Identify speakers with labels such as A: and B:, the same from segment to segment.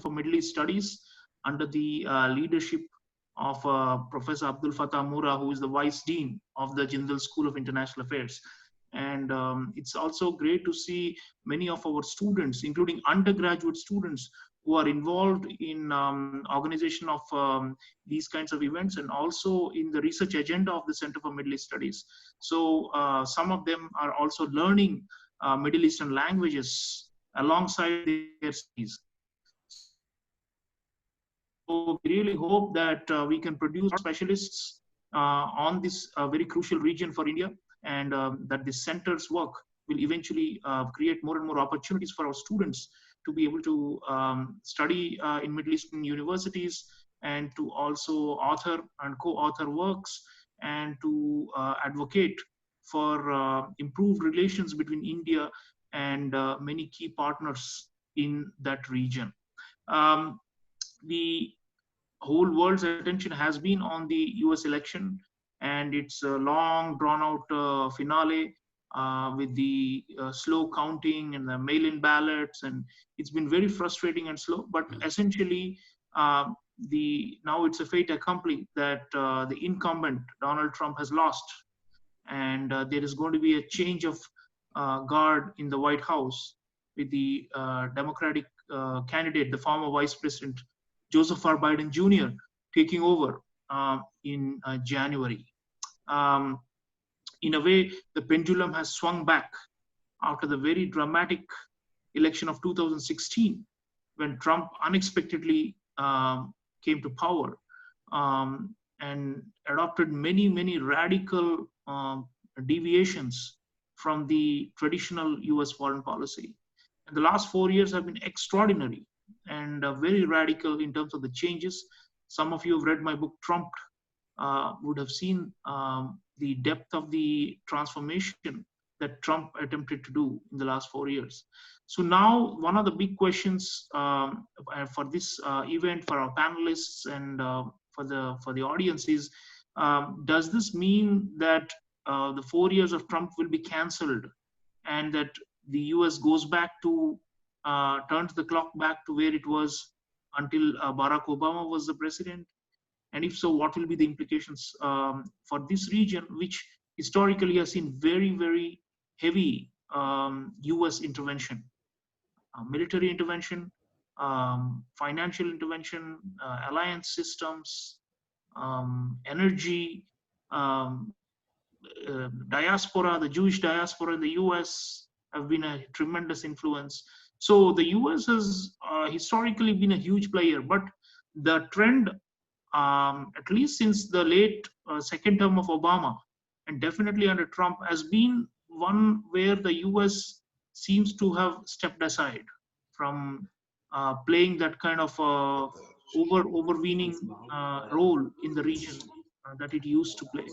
A: for Middle East Studies under the leadership of Professor Abdul Fattah Mura, who is the Vice Dean of the Jindal School of International Affairs. And it's also great to see many of our students, including undergraduate students, who are involved in organization of these kinds of events and also in the research agenda of the Center for Middle East Studies. So some of them are also learning Middle Eastern languages alongside their studies. So we really hope that we can produce specialists on this very crucial region for India, and that the center's work will eventually create more and more opportunities for our students to be able to study in Middle Eastern universities, and to also author and co-author works, and to advocate for improved relations between India and many key partners in that region. The whole world's attention has been on the US election and its long drawn out finale with the slow counting and the mail-in ballots, and it's been very frustrating and slow, but essentially now it's a fait accompli that the incumbent Donald Trump has lost, and there is going to be a change of guard in the White House with the Democratic candidate, the former Vice President Joseph R. Biden Jr. taking over in January. In a way, the pendulum has swung back after the very dramatic election of 2016, when Trump unexpectedly came to power and adopted many radical deviations from the traditional US foreign policy. And the last 4 years have been extraordinary and very radical in terms of the changes. Some of you have read my book, Trumped, would have seen the depth of the transformation that Trump attempted to do in the last 4 years. So now one of the big questions for this event, for our panelists and for the audience is, does this mean that the 4 years of Trump will be cancelled, and that the US goes back to turns the clock back to where it was until Barack Obama was the president? And if so, what will be the implications for this region, which historically has seen very heavy US intervention, military intervention, financial intervention, alliance systems, energy, diaspora, the Jewish diaspora in the US have been a tremendous influence. So the US has historically been a huge player, but the trend, at least since the late second term of Obama, and definitely under Trump, has been one where the US seems to have stepped aside from playing that kind of overweening role in the region that it used to play.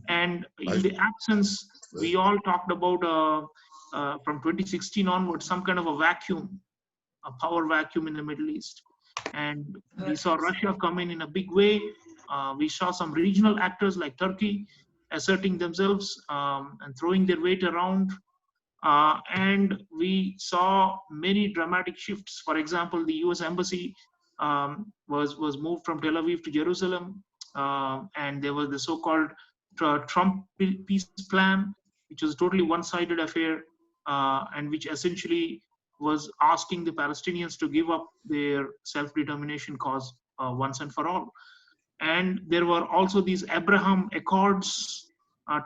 A: And in the absence, we all talked about from 2016 onwards, some kind of a vacuum, a power vacuum in the Middle East. And we saw Russia come in a big way. We saw some regional actors like Turkey asserting themselves and throwing their weight around. And we saw many dramatic shifts. For example, the US embassy was moved from Tel Aviv to Jerusalem. And there was the so-called Trump peace plan, which was a totally one-sided affair, and which essentially was asking the Palestinians to give up their self-determination cause once and for all. And there were also these Abraham Accords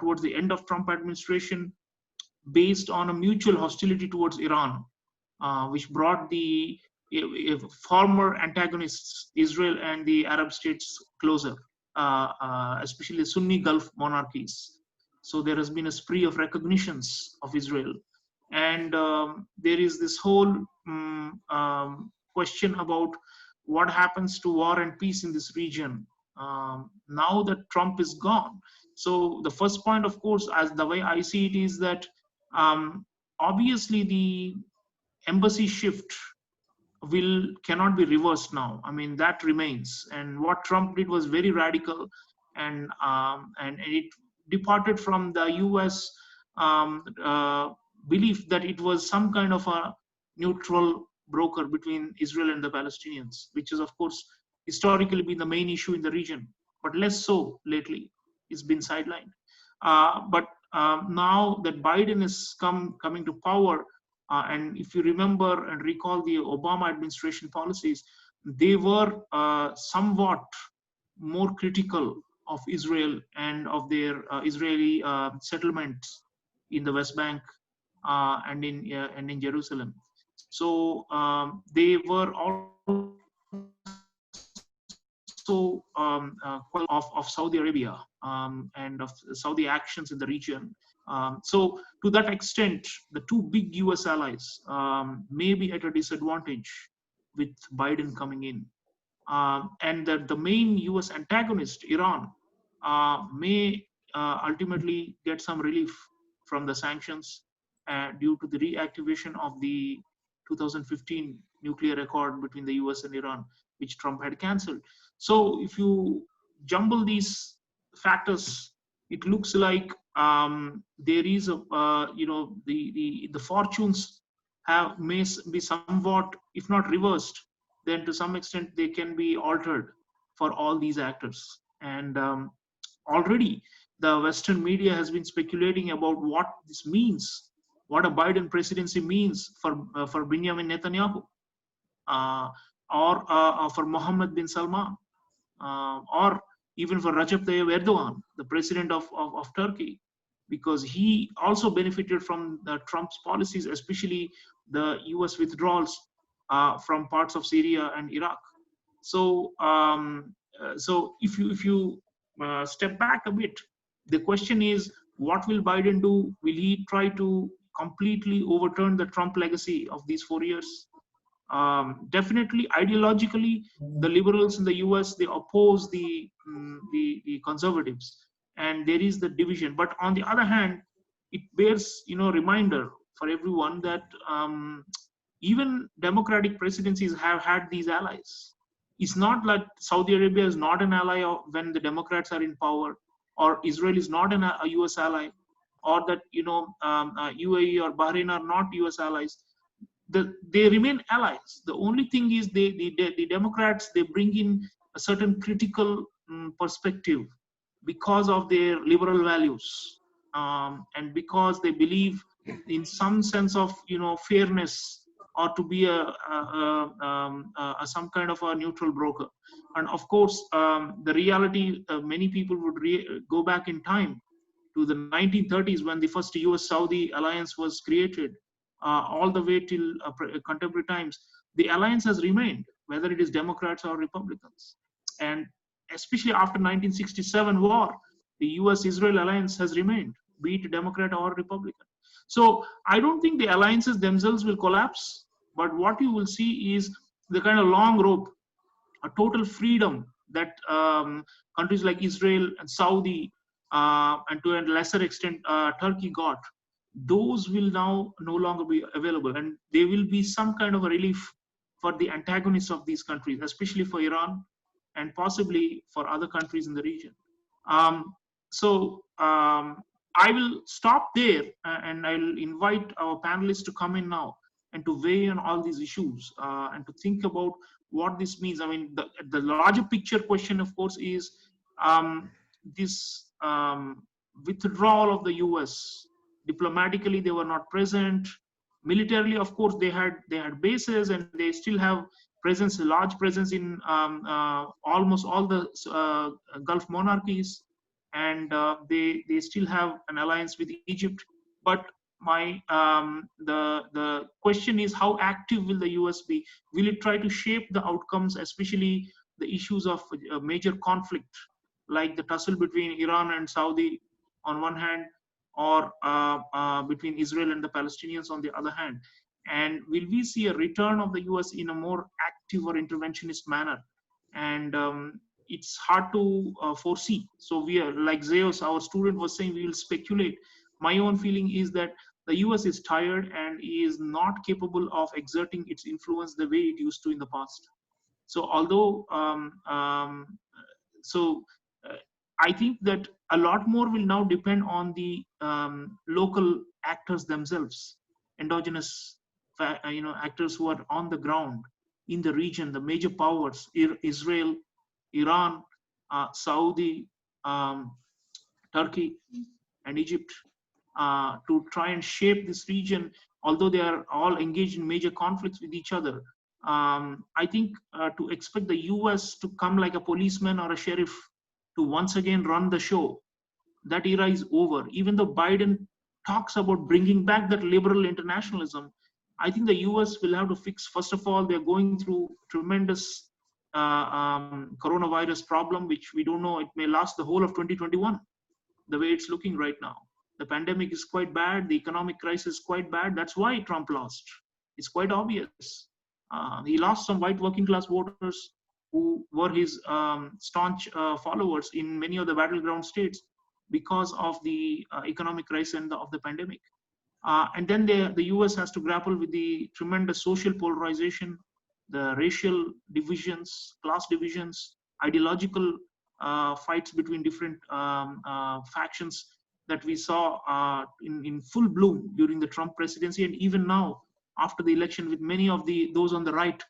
A: towards the end of Trump administration, based on a mutual hostility towards Iran, which brought the former antagonists, Israel and the Arab states, closer, especially the Sunni Gulf monarchies. So there has been a spree of recognitions of Israel. And there is this whole question about what happens to war and peace in this region now that Trump is gone. So the first point, of course, as the way I see it, is that obviously the embassy shift cannot be reversed now. I mean, that remains. And what Trump did was very radical, and it departed from the US belief that it was some kind of a neutral broker between Israel and the Palestinians, which is, of course, historically been the main issue in the region, but less so lately. It's been sidelined. But now that Biden is coming to power, and if you remember and recall the Obama administration policies, they were somewhat more critical of Israel and of their Israeli settlements in the West Bank and in Jerusalem. So they were also of Saudi Arabia and of Saudi actions in the region. So to that extent, the two big US allies may be at a disadvantage with Biden coming in. And that the main US antagonist, Iran, may ultimately get some relief from the sanctions due to the reactivation of the 2015 nuclear accord between the US and Iran, which Trump had cancelled. So if you jumble these factors, it looks like there is a the fortunes may be somewhat, if not reversed, then to some extent they can be altered for all these actors. And already the Western media has been speculating about what this means, what a Biden presidency means for Benjamin Netanyahu, uh, or for Mohammed bin Salman, or even for Recep Tayyip Erdogan, the president of Turkey, because he also benefited from the Trump's policies, especially the US withdrawals from parts of Syria and Iraq. So, so if you step back a bit, the question is, what will Biden do? Will he try to completely overturn the Trump legacy of these 4 years? Definitely, ideologically, the liberals in the US, they oppose the conservatives, and there is the division. But on the other hand, it bears reminder for everyone that even democratic presidencies have had these allies. It's not that Saudi Arabia is not an ally when the Democrats are in power, or Israel is not a US ally, or that UAE or Bahrain are not US allies. They remain allies. The only thing is the Democrats, they bring in a certain critical perspective because of their liberal values, and because they believe in some sense of fairness, or to be some kind of a neutral broker. And of course, the reality, many people would go back in time to the 1930s when the first US-Saudi alliance was created, all the way till contemporary times. The alliance has remained, whether it is Democrats or Republicans. And especially after 1967 war, the US-Israel alliance has remained, be it Democrat or Republican. So I don't think the alliances themselves will collapse, but what you will see is the kind of long rope, a total freedom that countries like Israel and Saudi, and to a lesser extent Turkey got. Those will now no longer be available, and there will be some kind of a relief for the antagonists of these countries, especially for Iran and possibly for other countries in the region. Um, so I will stop there, and I'll invite our panelists to come in now and to weigh on all these issues, and to think about what this means. I mean, the larger picture question, of course, is this withdrawal of the US. Diplomatically, they were not present. Militarily, of course, they had bases, and they still have presence, a large presence in almost all the Gulf monarchies, and they still have an alliance with Egypt. But the question is, how active will the US be? Will it try to shape the outcomes, especially the issues of a major conflict like the tussle between Iran and Saudi on one hand, or between Israel and the Palestinians on the other hand? And will we see a return of the US in a more active or interventionist manner? And it's hard to foresee. So we are, like Zeus, our student, was saying, we will speculate. My own feeling is that the US is tired and is not capable of exerting its influence the way it used to in the past. So although so I think that a lot more will now depend on the local actors themselves, endogenous actors who are on the ground in the region, the major powers, Israel, Iran, Saudi, um, Turkey, and Egypt, to try and shape this region, although they are all engaged in major conflicts with each other. I think to expect the US to come like a policeman or a sheriff to once again run the show, that era is over. Even though Biden talks about bringing back that liberal internationalism, I think the US will have to fix, first of all, they're going through tremendous coronavirus problem, which we don't know, it may last the whole of 2021, the way it's looking right now. The pandemic is quite bad, the economic crisis is quite bad. That's why Trump lost. It's quite obvious. He lost some white working class voters who were his staunch followers in many of the battleground states because of the economic crisis and of the pandemic. And then the US has to grapple with the tremendous social polarization, the racial divisions, class divisions, ideological fights between different factions that we saw in full bloom during the Trump presidency, and even now after the election, with many of those on the right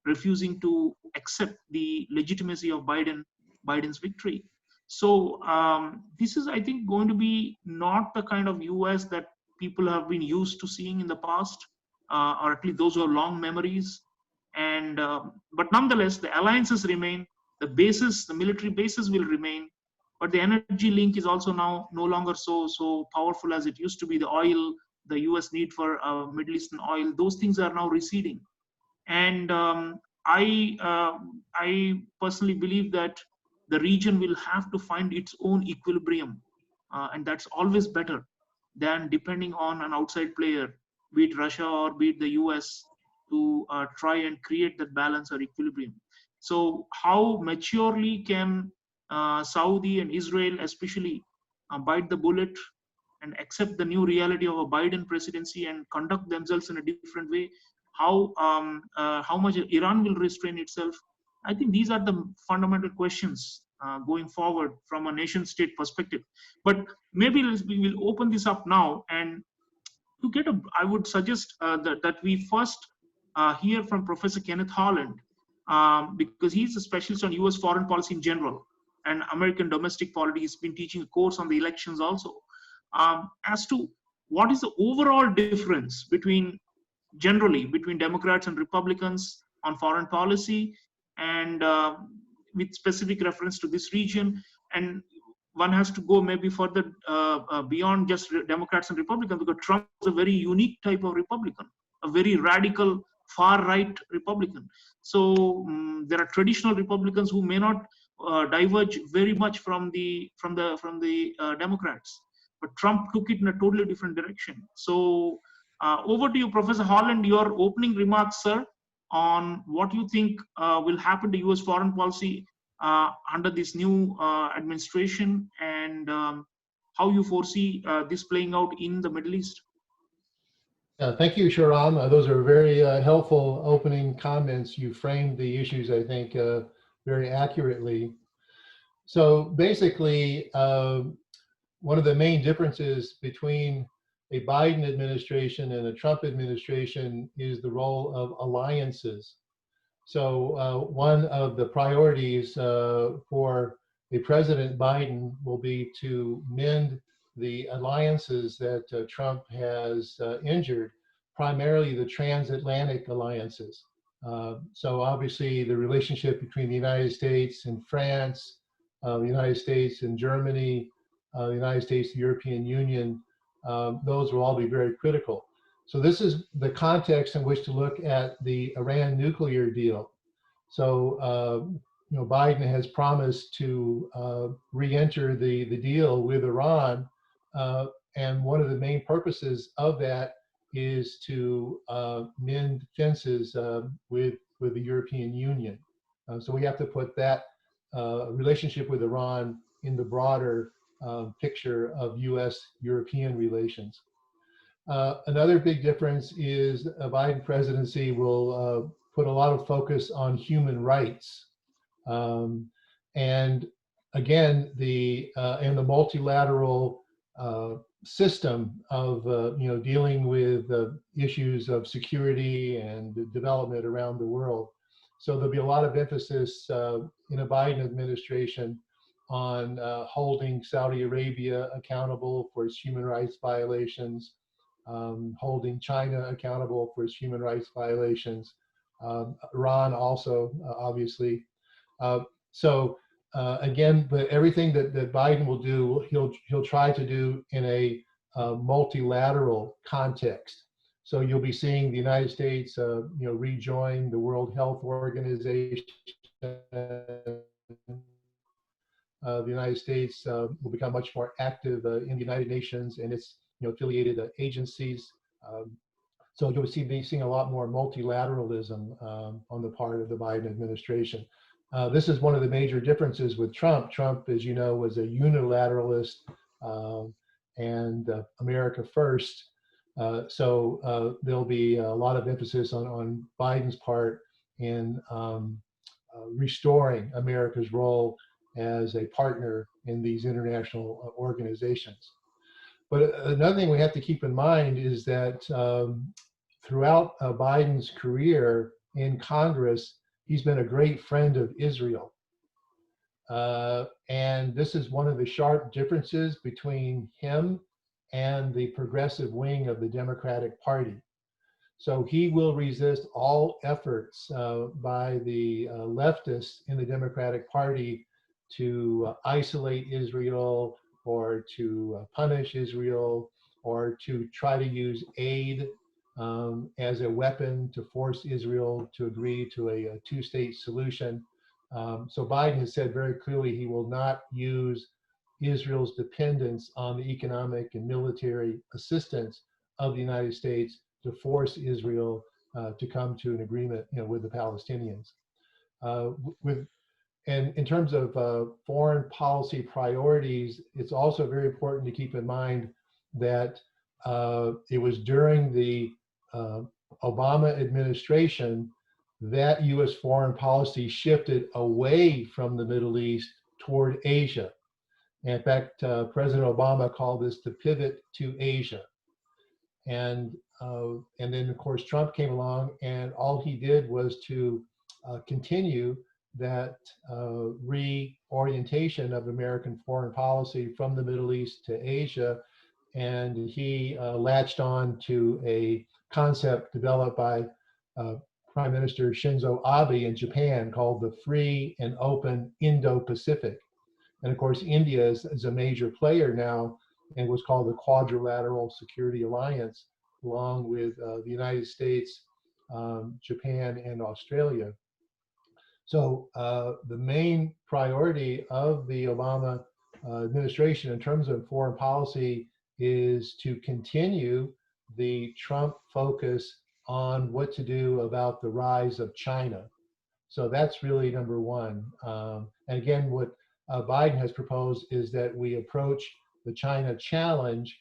A: refusing to accept the legitimacy of Biden's victory. So this is, I think, going to be not the kind of US that people have been used to seeing in the past, or at least those who have long memories. And but nonetheless, the alliances remain, the bases, the military bases will remain, but the energy link is also now no longer so powerful as it used to be. The oil, the US need for Middle Eastern oil, those things are now receding. And I personally believe that the region will have to find its own equilibrium, and that's always better than depending on an outside player, be it Russia or be it the US, to try and create that balance or equilibrium. So how maturely can Saudi and Israel especially bite the bullet and accept the new reality of a Biden presidency and conduct themselves in a different way? How much Iran will restrain itself? I think these are the fundamental questions going forward from a nation state perspective. But maybe we will open this up now, and to get I would suggest that we first hear from Professor Kenneth Holland, because he's a specialist on US foreign policy in general and American domestic politics. He's been teaching a course on the elections also, as to what is the overall difference generally between Democrats and Republicans on foreign policy, and with specific reference to this region. And one has to go maybe further beyond just Democrats and Republicans, because Trump is a very unique type of Republican, a very radical, far-right Republican. So there are traditional Republicans who may not diverge very much from the Democrats, but Trump took it in a totally different direction. So over to you, Professor Holland, your opening remarks, sir, on what you think will happen to US foreign policy under this new administration, and how you foresee this playing out in the Middle East.
B: Thank you, Sreeram. Those are very helpful opening comments. You framed the issues, I think, very accurately. So basically, one of the main differences between a Biden administration and a Trump administration is the role of alliances. So one of the priorities for a President Biden will be to mend the alliances that Trump has injured, primarily the transatlantic alliances. So obviously the relationship between the United States and France, the United States and Germany, the United States, the European Union, those will all be very critical. So this is the context in which to look at the Iran nuclear deal. So Biden has promised to re-enter the deal with Iran, and one of the main purposes of that is to mend fences with the European Union. So we have to put that relationship with Iran in the broader picture of US-European relations. Another big difference is a Biden presidency will put a lot of focus on human rights. And again, the multilateral system of dealing with issues of security and development around the world. So there'll be a lot of emphasis in a Biden administration on holding Saudi Arabia accountable for its human rights violations, holding China accountable for its human rights violations, Iran also, obviously. So again, but everything that Biden will do, he'll try to do in a multilateral context. So you'll be seeing the United States, rejoin the World Health Organization. The United States will become much more active in the United Nations and its affiliated agencies. So you'll be seeing a lot more multilateralism on the part of the Biden administration. This is one of the major differences with Trump. Trump, as you know, was a unilateralist and America first. So there'll be a lot of emphasis on Biden's part in restoring America's role as a partner in these international organizations. But another thing we have to keep in mind is that throughout Biden's career in Congress, he's been a great friend of Israel. And this is one of the sharp differences between him and the progressive wing of the Democratic Party. So he will resist all efforts by the leftists in the Democratic Party to isolate Israel or to punish Israel or to try to use aid as a weapon to force Israel to agree to a two-state solution. So Biden has said very clearly he will not use Israel's dependence on the economic and military assistance of the United States to force Israel to come to an agreement, with the Palestinians. And in terms of foreign policy priorities, it's also very important to keep in mind that it was during the Obama administration that US foreign policy shifted away from the Middle East toward Asia. And in fact, President Obama called this the pivot to Asia. And then, of course, Trump came along, and all he did was to continue that reorientation of American foreign policy from the Middle East to Asia. And he latched on to a concept developed by Prime Minister Shinzo Abe in Japan called the Free and Open Indo-Pacific. And of course, India is a major player now and was called the Quadrilateral Security Alliance, along with the United States, Japan, and Australia. So the main priority of the Obama administration in terms of foreign policy is to continue the Trump focus on what to do about the rise of China. So that's really number one. And again, what Biden has proposed is that we approach the China challenge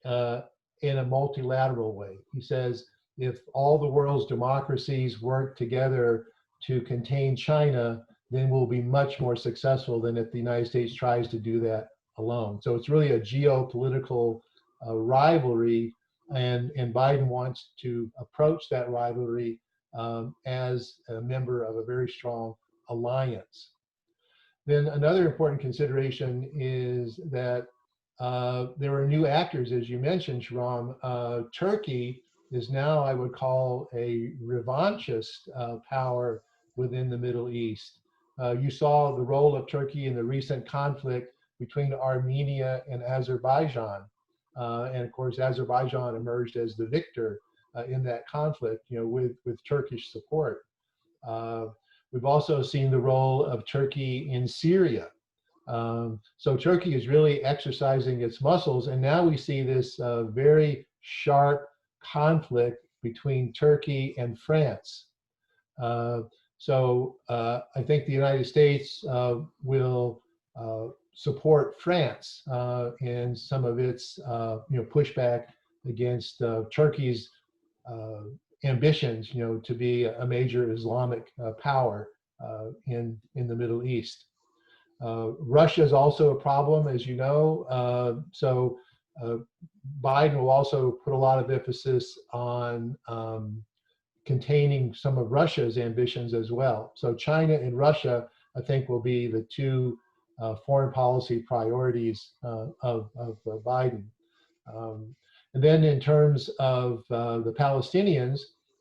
B: in a multilateral way. He says, if all the world's democracies work together to contain China, then we'll be much more successful than if the United States tries to do that alone. So it's really a geopolitical rivalry, and Biden wants to approach that rivalry as a member of a very strong alliance. Then another important consideration is that there are new actors, as you mentioned, Sreeram. Turkey is now, I would call, a revanchist power within the Middle East. You saw the role of Turkey in the recent conflict between Armenia and Azerbaijan. And of course, Azerbaijan emerged as the victor in that conflict, with Turkish support. We've also seen the role of Turkey in Syria. So Turkey is really exercising its muscles, and now we see this very sharp conflict between Turkey and France. So I think the United States will support France in some of its pushback against Turkey's ambitions, to be a major Islamic power in the Middle East. Russia is also a problem, as you know. So Biden will also put a lot of emphasis on containing some of Russia's ambitions as well. So China and Russia, I think, will be the two foreign policy priorities of Biden. And then in terms of the Palestinians,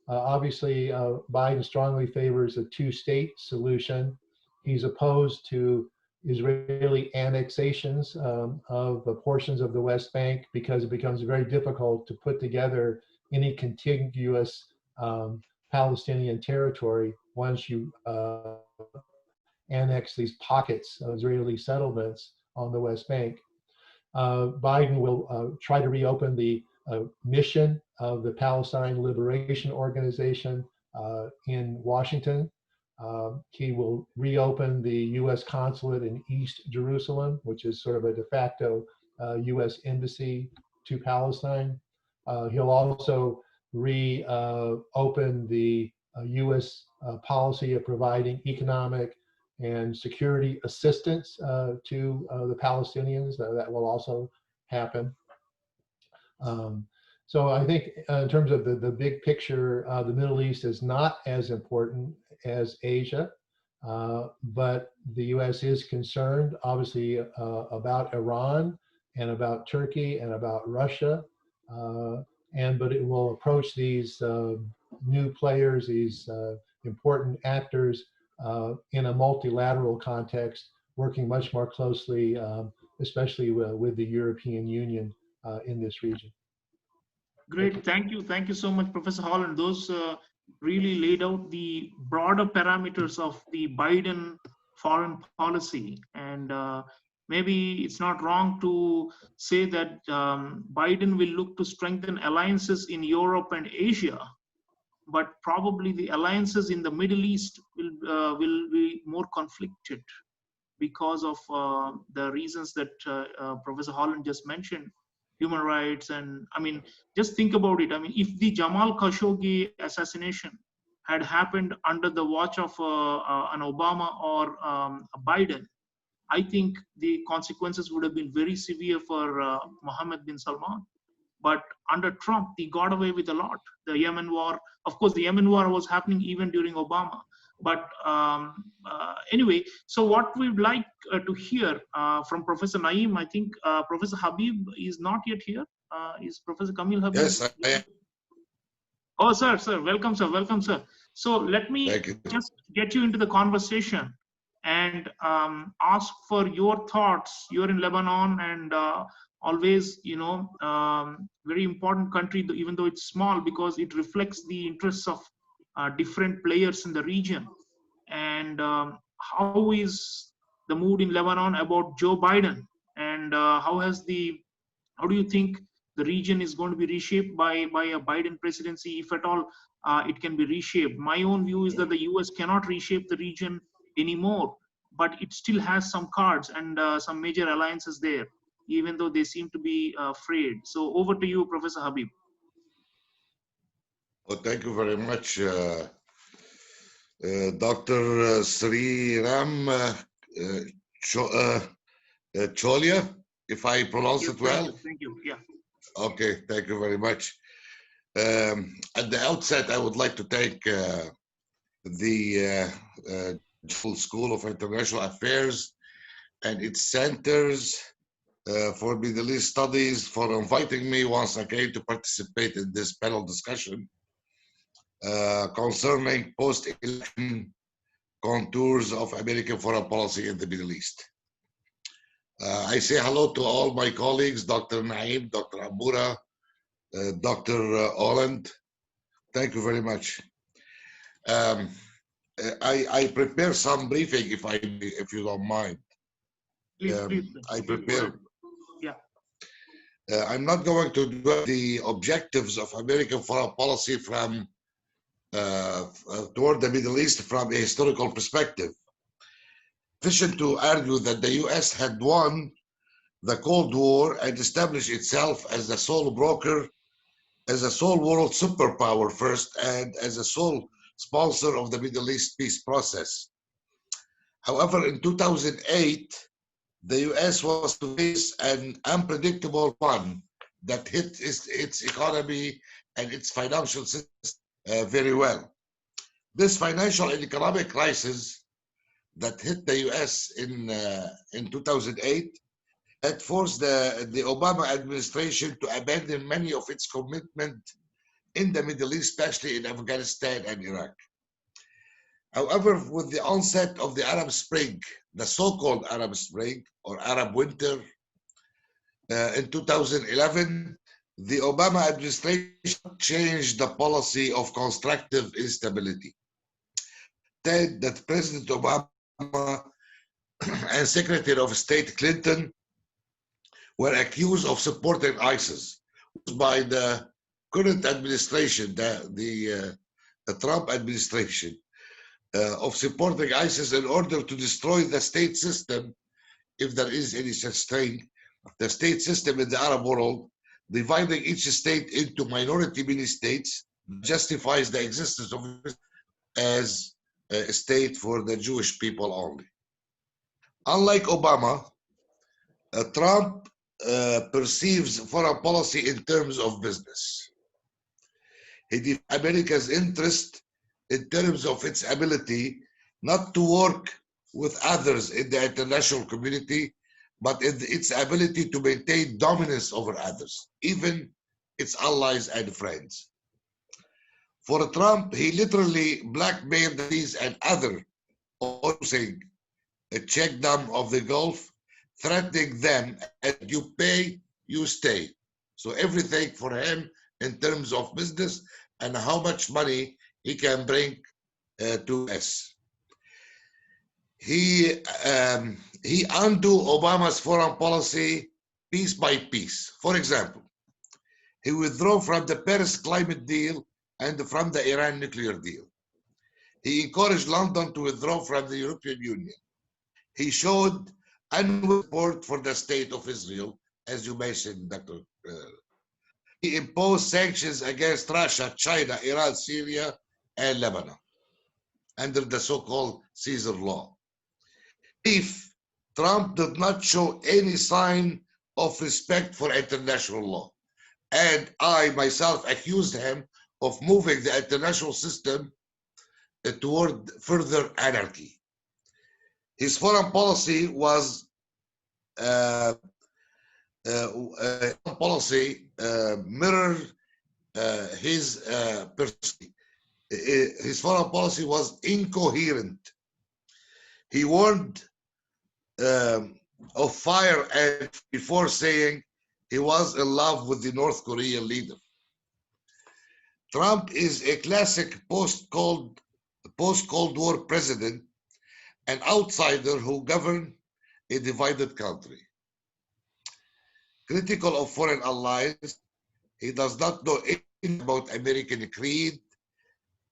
B: obviously Biden strongly favors a two-state solution. He's opposed to Israeli annexations of portions of the West Bank because it becomes very difficult to put together any contiguous Palestinian territory once you annex these pockets of Israeli settlements on the West Bank. Biden will try to reopen the mission of the Palestine Liberation Organization in Washington. He will reopen the U.S. consulate in East Jerusalem, which is sort of a de facto U.S. embassy to Palestine. He'll also reopen the U.S. policy of providing economic and security assistance to the Palestinians. That will also happen. So I think in terms of the big picture, the Middle East is not as important as Asia, but the U.S. is concerned, obviously, about Iran and about Turkey and about Russia, but it will approach these new players, these important actors, in a multilateral context, working much more closely, especially with the European Union in this region.
A: Great, thank you so much, Professor Holland. Those really laid out the broader parameters of the Biden foreign policy, and maybe it's not wrong to say that Biden will look to strengthen alliances in Europe and Asia, but probably the alliances in the Middle East will be more conflicted because of the reasons that Professor Holland just mentioned, human rights. And I mean, just think about it. I mean, if the Jamal Khashoggi assassination had happened under the watch of an Obama or a Biden, I think the consequences would have been very severe for Mohammed bin Salman. But under Trump, he got away with a lot. The Yemen war, of course, the Yemen war was happening even during Obama. But anyway, so what we'd like to hear from Professor Naeem, I think Professor Habib is not yet here. Is Professor Kamil Habib?
C: Yes, I am.
A: Oh, sir, welcome, sir, welcome, sir. So let me just get you into the conversation and ask for your thoughts. You're in Lebanon, and always, you know, very important country, even though it's small, because it reflects the interests of different players in the region. And how is the mood in Lebanon about Joe Biden? And how do you think the region is going to be reshaped by a Biden presidency, if at all it can be reshaped? My own view is that the US cannot reshape the region anymore, but it still has some cards and some major alliances there, even though they seem to be frayed. So over to you, Professor Habib.
C: Well, thank you very much, Dr. Sreeram Chaulia, if I pronounce it well.
A: Thank you. Yeah.
C: Okay, thank you very much. At the outset, I would like to thank the School of International Affairs and its centers for Middle East Studies for inviting me once again to participate in this panel discussion concerning post-election contours of American foreign policy in the Middle East. I say hello to all my colleagues, Dr. Naeem, Dr. Amoura, Dr. Holland. Thank you very much. I prepare some briefing, if you don't mind.
A: Please.
C: I prepare.
A: Yeah.
C: I'm not going to do the objectives of American foreign policy from toward the Middle East from a historical perspective. Sufficient to argue that the U.S. had won the Cold War and established itself as the sole broker, as a sole world superpower first, and as a sole sponsor of the Middle East peace process. However, in 2008, the U.S. was to face an unpredictable one that hit its economy and its financial system very well. This financial and economic crisis that hit the US in 2008 had forced the Obama administration to abandon many of its commitment in the Middle East, especially in Afghanistan and Iraq. However, with the onset of the Arab Spring, the so-called Arab Spring or Arab Winter in 2011, the Obama administration changed the policy of constructive instability. Said that President Obama and Secretary of State Clinton were accused of supporting ISIS by the current administration, the Trump administration, of supporting ISIS in order to destroy the state system, if there is any such thing, the state system in the Arab world, dividing each state into minority mini states, justifies the existence of it as a state for the Jewish people only. Unlike Obama, Trump perceives foreign policy in terms of business. He defines America's interest in terms of its ability not to work with others in the international community, but in its ability to maintain dominance over others, even its allies and friends. For Trump, he literally blackmailed these and other opposing a checkdown of the Gulf, threatening them, and you pay, you stay. So everything for him in terms of business and how much money he can bring to us. He undo Obama's foreign policy piece by piece. For example, he withdrew from the Paris climate deal and from the Iran nuclear deal. He encouraged London to withdraw from the European Union. He showed unwavering support for the state of Israel, as you mentioned, Dr. He imposed sanctions against Russia, China, Iran, Syria, and Lebanon under the so-called Caesar Law. If Trump did not show any sign of respect for international law, and I myself accused him of moving the international system toward further anarchy. His foreign policy was mirrored his personality. His foreign policy was incoherent. He warned of fire and before saying he was in love with the North Korean leader. Trump is a classic post-Cold War president, an outsider who governed a divided country. Critical of foreign allies, he does not know anything about American creed,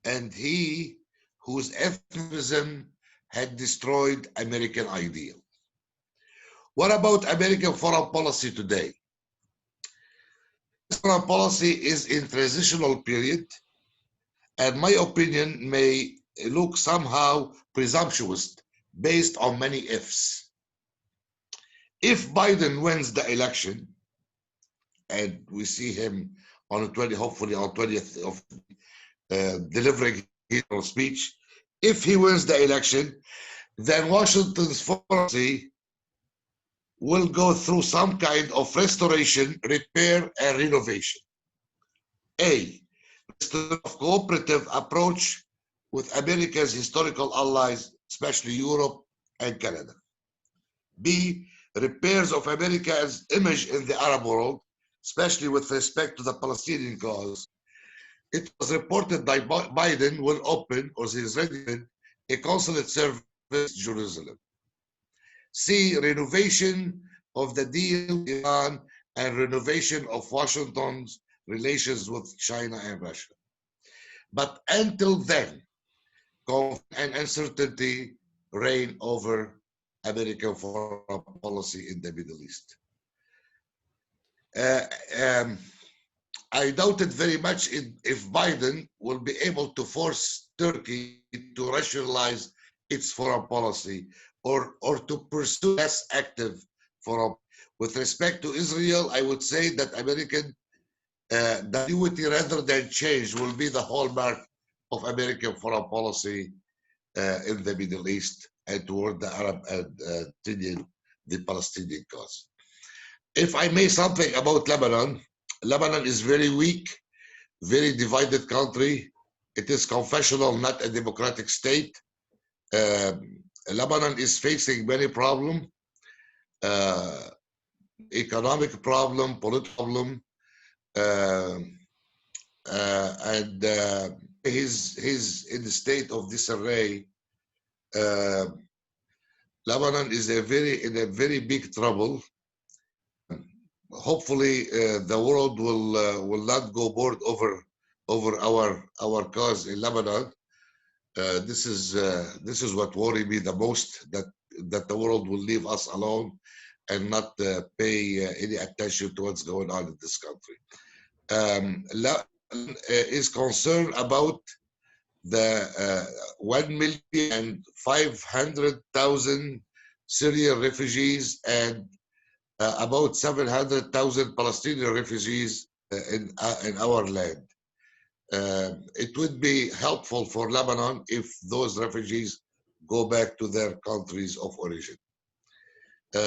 C: and he whose ethnicism had destroyed American ideal. What about American foreign policy today? Foreign policy is in transitional period, and my opinion may look somehow presumptuous based on many ifs. If Biden wins the election, and we see him on the 20th, hopefully on 20th of delivering his speech, if he wins the election, then Washington's foreign policy will go through some kind of restoration, repair, and renovation. A, cooperative approach with America's historical allies, especially Europe and Canada. B, repairs of America's image in the Arab world, especially with respect to the Palestinian cause. It was reported that Biden will open, or he is ready, a consulate service in Jerusalem. C, renovation of the deal with Iran and renovation of Washington's relations with China and Russia. But until then, conflict and uncertainty reign over American foreign policy in the Middle East. I doubted very much if Biden will be able to force Turkey to rationalize its foreign policy or to pursue less active foreign. With respect to Israel, I would say that American continuity rather than change will be the hallmark of American foreign policy in the Middle East and toward the Arab and the Palestinian cause. If I may something about Lebanon, Lebanon is very weak, very divided country. It is confessional, not a democratic state. Lebanon is facing many problems, economic problem, political problem, and he's in the state of disarray. Lebanon is in a very big trouble. Hopefully, the world will not go bored over our cause in Lebanon. This is what worries me the most, that the world will leave us alone and not pay any attention to what's going on in this country. Is concerned about the 1,500,000 Syrian refugees and about 700,000 Palestinian refugees in our land. It would be helpful for Lebanon if those refugees go back to their countries of origin.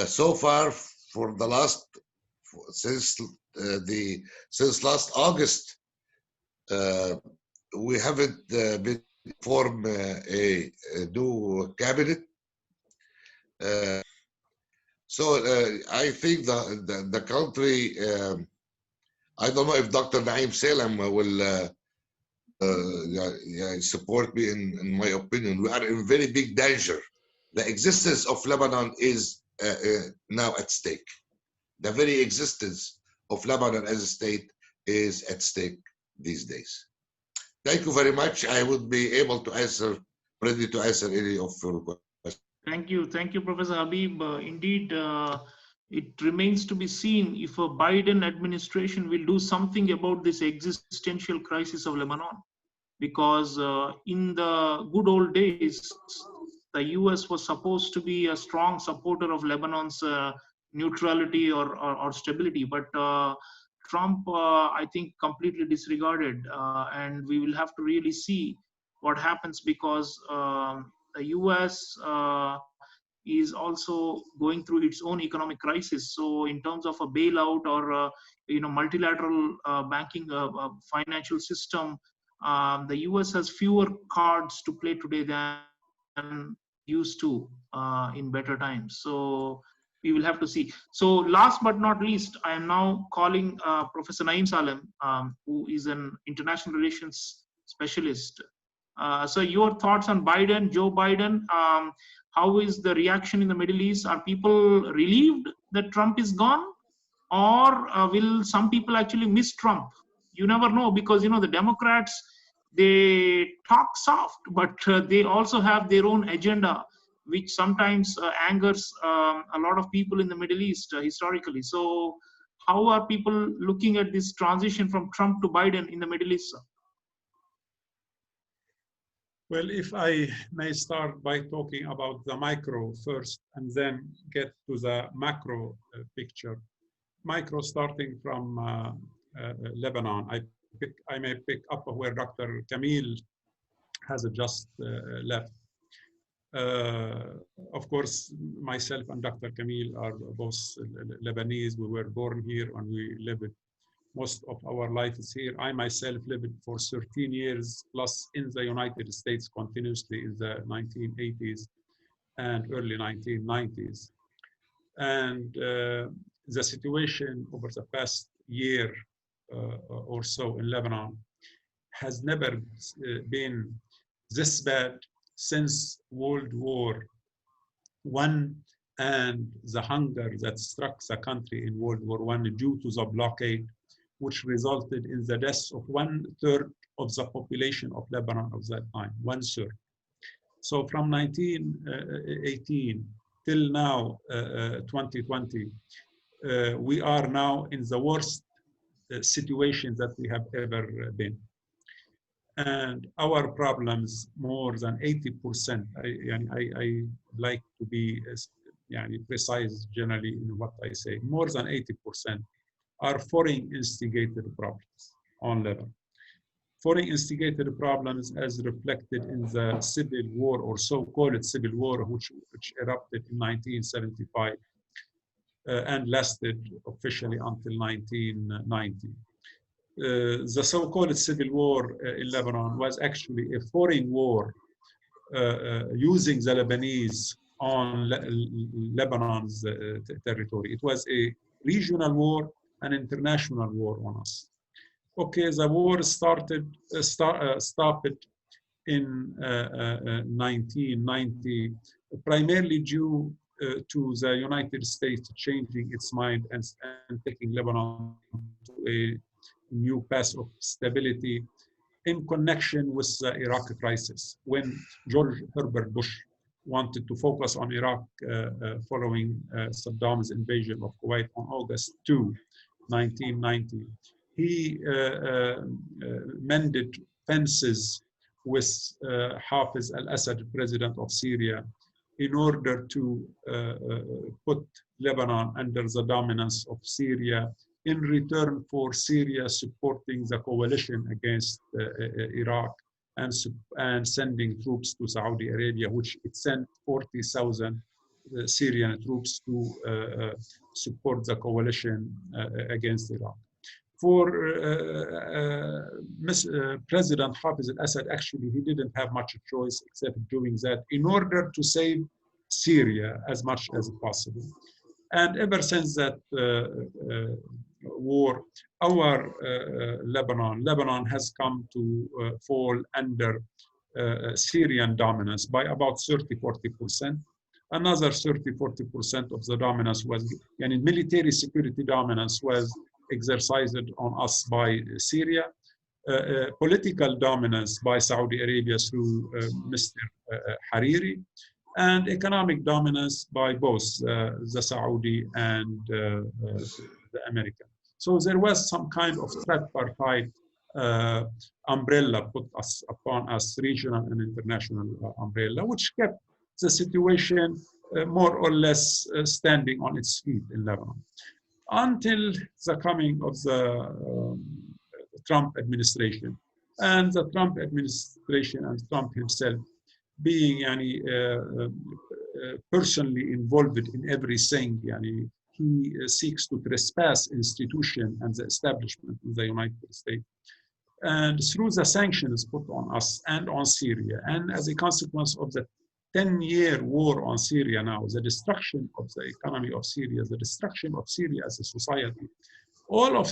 C: So far, for the last since last August, we haven't been formed a new cabinet. So I think the country. I don't know if Dr. Naim Salem will support me in my opinion. We are in very big danger. The existence of Lebanon is now at stake. The very existence of Lebanon as a state is at stake these days. Thank you very much. I would be able to ready to answer any of your questions.
A: Thank you, Professor Habib. Indeed, it remains to be seen if a Biden administration will do something about this existential crisis of Lebanon, because in the good old days, the US was supposed to be a strong supporter of Lebanon's neutrality or stability, but Trump, I think, completely disregarded, and we will have to really see what happens, because the US is also going through its own economic crisis. So in terms of a bailout or multilateral banking financial system, the US has fewer cards to play today than used to in better times. So we will have to see. So last but not least, I am now calling Professor Naim Salem, who is an international relations specialist. So your thoughts on Joe Biden? How is the reaction in the Middle East? Are people relieved that Trump is gone, or will some people actually miss Trump? You never know, because the Democrats, they talk soft, but they also have their own agenda, which sometimes angers a lot of people in the Middle East historically. So how are people looking at this transition from Trump to Biden in the Middle East, sir?
D: Well, if I may start by talking about the micro first and then get to the macro picture. Micro, starting from Lebanon, I may pick up where Dr. Kamil has just left. Of course, myself and Dr. Kamil are both Lebanese. We were born here and we lived most of our lives here. I myself lived for 13 years plus in the United States continuously in the 1980s and early 1990s. And the situation over the past year or so in Lebanon has never been this bad since World War I and the hunger that struck the country in World War I due to the blockade, which resulted in the deaths of 1/3 of the population of Lebanon of that time, 1/3. So from 1918 till now, 2020, we are now in the worst situation that we have ever been. And our problems, more than 80%, I like to be precise generally in what I say. More than 80% are foreign instigated problems on Lebanon. Foreign instigated problems as reflected in the civil war or so-called civil war, which erupted in 1975 and lasted officially until 1990. The so-called civil war in Lebanon was actually a foreign war using the Lebanese on Lebanon's territory. It was a regional war, an international war on us. Okay, the war stopped in 1990, primarily due to the United States changing its mind and taking Lebanon to a new path of stability in connection with the Iraq crisis. When George Herbert Bush wanted to focus on Iraq following Saddam's invasion of Kuwait on August 2, 1990, he mended fences with Hafez al-Assad, president of Syria, in order to put Lebanon under the dominance of Syria in return for Syria supporting the coalition against Iraq and sending troops to Saudi Arabia, which it sent 40,000 Syrian troops to support the coalition against Iraq. For President Hafez al-Assad, actually, he didn't have much choice except doing that in order to save Syria as much as possible. And ever since that war, our Lebanon has come to fall under Syrian dominance by about 30–40%. Another 30–40% of the dominance was, military security dominance was exercised on us by Syria, political dominance by Saudi Arabia through Mr. Hariri, and economic dominance by both the Saudi and the American. So there was some kind of tripartite umbrella put upon us, regional and international umbrella, which kept the situation more or less standing on its feet in Lebanon. Until the coming of the Trump administration. And the Trump administration and Trump himself being personally involved in everything, he seeks to trespass institution and the establishment in the United States. And through the sanctions put on us and on Syria, and as a consequence of the 10-year war on Syria now, the destruction of the economy of Syria, the destruction of Syria as a society, all of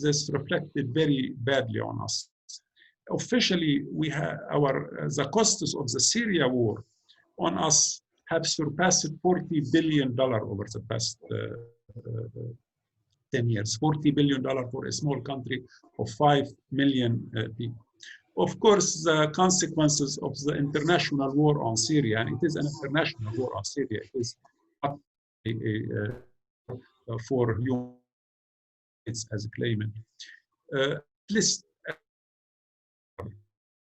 D: this reflected very badly on us. Officially, we have the costs of the Syria war on us have surpassed $40 billion over the past 10 years. $40 billion for a small country of 5 million people. Of course, the consequences of the international war on Syria, and it is an international war on Syria, it is not for human rights as a claimant. At least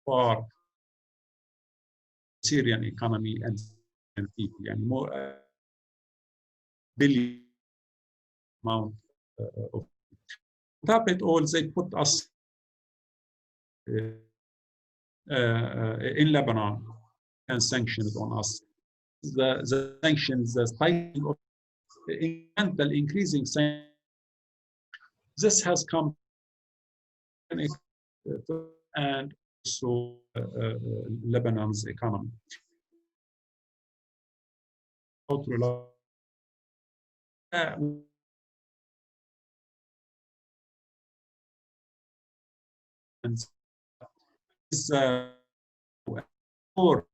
D: for Syrian economy and people, and more billion amount of. On top of it all, they put us in Lebanon and sanctions on us. The sanctions, the spiking of the increasing sanctions, this has come and also Lebanon's economy. And is for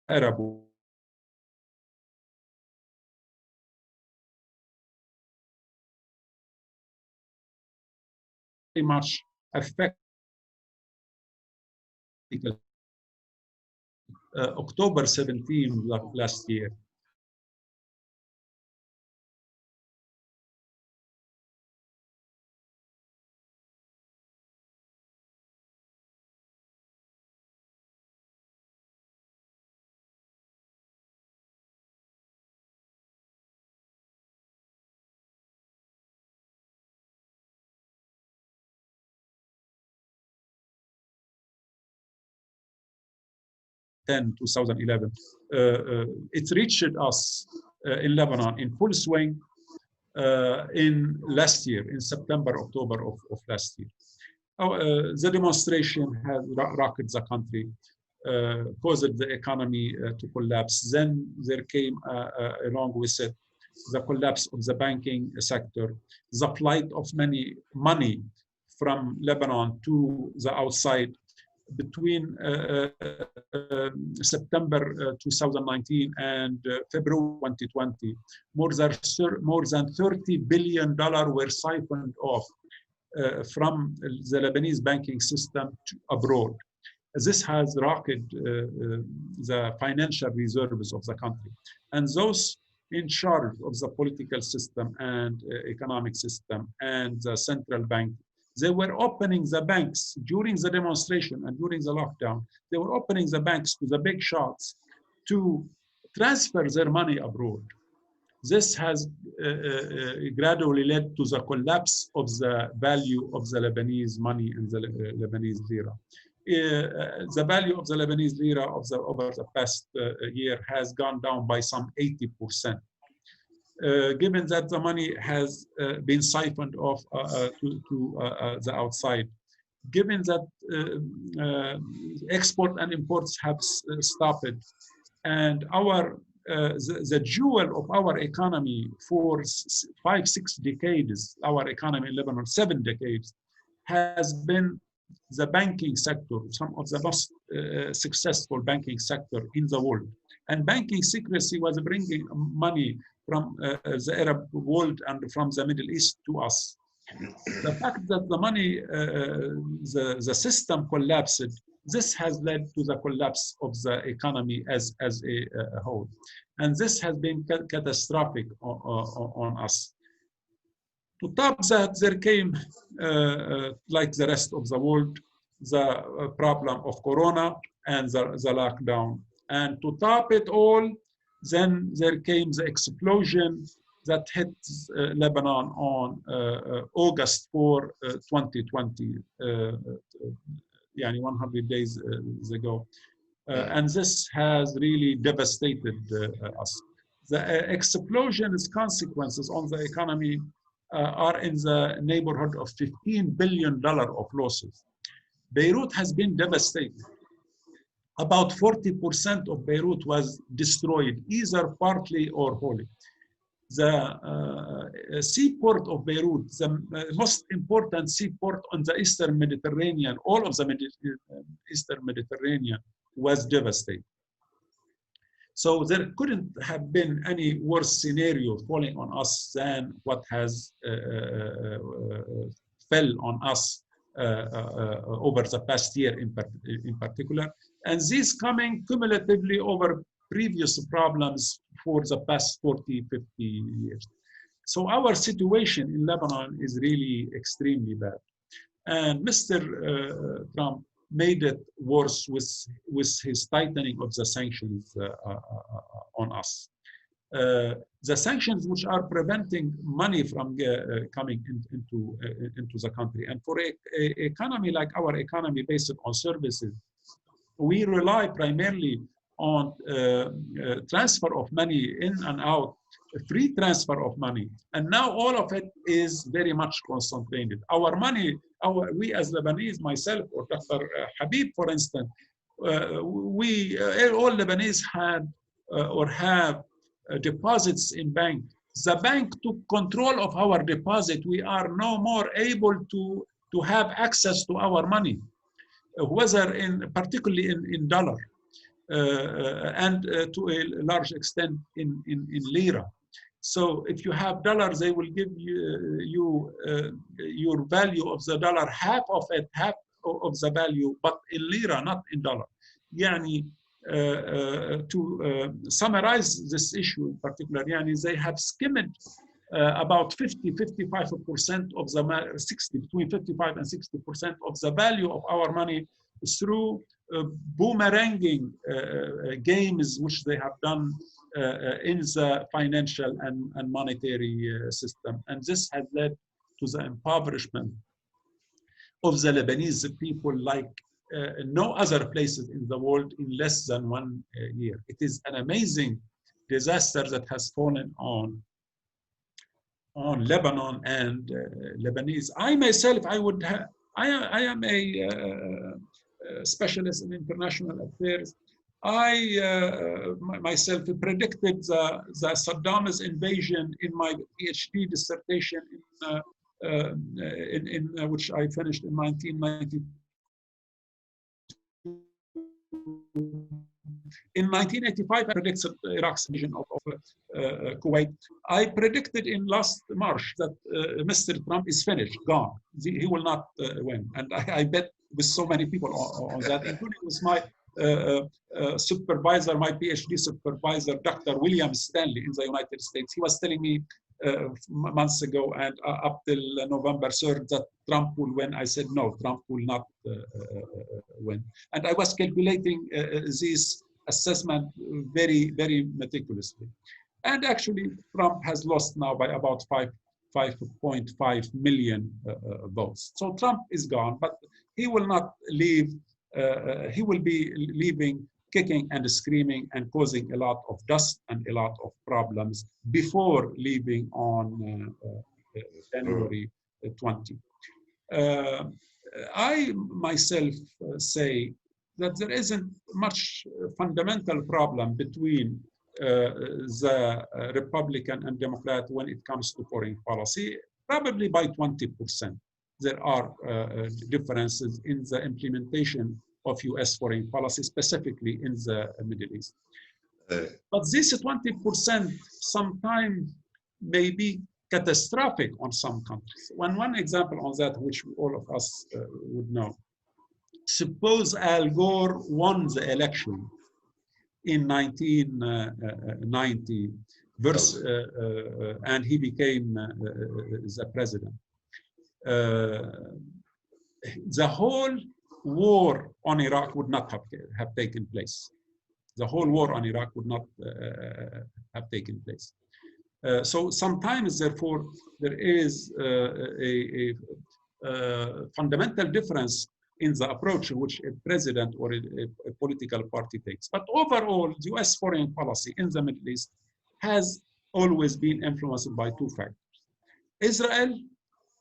D: Arab very much affect October 17 last year. 2011. It reached us in Lebanon in full swing in last year, in September, October of last year. The demonstration has rocked the country, caused the economy to collapse. Then there came, along with it, the collapse of the banking sector, the flight of money from Lebanon to the outside. Between September 2019 and February 2020, more than $30 billion were siphoned off from the Lebanese banking system to abroad. This has rocketed the financial reserves of the country. And those in charge of the political system and economic system and the central bank, they were opening the banks during the demonstration and during the lockdown. They were opening the banks to the big shots to transfer their money abroad. This has gradually led to the collapse of the value of the Lebanese money and the Lebanese lira. The value of the Lebanese lira over the past year has gone down by some 80%. Given that the money has been siphoned off to the outside, given that export and imports have stopped, and the jewel of our economy for 5-6 decades, our economy in Lebanon, 7 decades, has been the banking sector, some of the most successful banking sector in the world. And banking secrecy was bringing money from the Arab world and from the Middle East to us. The fact that the money, the system collapsed, this has led to the collapse of the economy as a whole. And this has been catastrophic on us. To top that, there came, like the rest of the world, the problem of Corona and the lockdown. And to top it all, then there came the explosion that hit Lebanon on August 4, 2020, 100 days ago. And this has really devastated us. The explosion's consequences on the economy are in the neighborhood of $15 billion of losses. Beirut has been devastated. About 40% of Beirut was destroyed, either partly or wholly. The seaport of Beirut, the most important seaport on the Eastern Mediterranean, all of the Eastern Mediterranean was devastated. So there couldn't have been any worse scenario falling on us than what has fell on us over the past year in particular. And these coming cumulatively over previous problems for the past 40, 50 years. So our situation in Lebanon is really extremely bad. And Mr. Trump made it worse with his tightening of the sanctions on us. The sanctions which are preventing money from coming into the country. And for an economy like our economy based on services, we rely primarily on transfer of money in and out, free transfer of money. And now all of it is very much concentrated. Our money, we as Lebanese, myself or Dr. Habib, for instance, we all Lebanese had or have deposits in bank. The bank took control of our deposit. We are no more able to have access to our money, whether particularly in dollar. And to a large extent in lira. So if you have dollars, they will give you your value of the dollar, half of it, half of the value, but in lira, not in dollar. Yani, to summarize this issue in particular, yani, they have skimmed about 55% of the between 55 and 60% of the value of our money through boomeranging games which they have done in the financial and monetary system. And this has led to the impoverishment of the Lebanese people like no other places in the world in less than 1 year. It is an amazing disaster that has fallen on Lebanon and Lebanese. I myself, I am a specialist in international affairs. I myself predicted the Saddam's invasion in my PhD dissertation in which I finished in 1992. In 1985, I predicted Iraq's invasion of Kuwait. I predicted in last March that Mr. Trump is finished, gone. He will not win. And I bet with so many people on that, including with my supervisor, my PhD supervisor, Dr. William Stanley in the United States. He was telling me months ago and up till November 3rd that Trump will win. I said, no, Trump will not win. And I was calculating this assessment very, very meticulously. And actually, Trump has lost now by about 5.5 million votes. So Trump is gone, but he will not leave. He will be leaving kicking and screaming and causing a lot of dust and a lot of problems before leaving on January 20. I myself say that there isn't much fundamental problem between the Republican and Democrat when it comes to foreign policy, probably by 20%. There are differences in the implementation of US foreign policy, specifically in the Middle East. But this 20% sometimes may be catastrophic on some countries. One example on that, which all of us would know. Suppose Al Gore won the election in 1990, and he became the president. The whole war on Iraq would not have taken place. The whole war on Iraq would not have taken place. So sometimes, therefore, there is a fundamental difference in the approach in which a president or a political party takes. But overall, the US foreign policy in the Middle East has always been influenced by two factors: Israel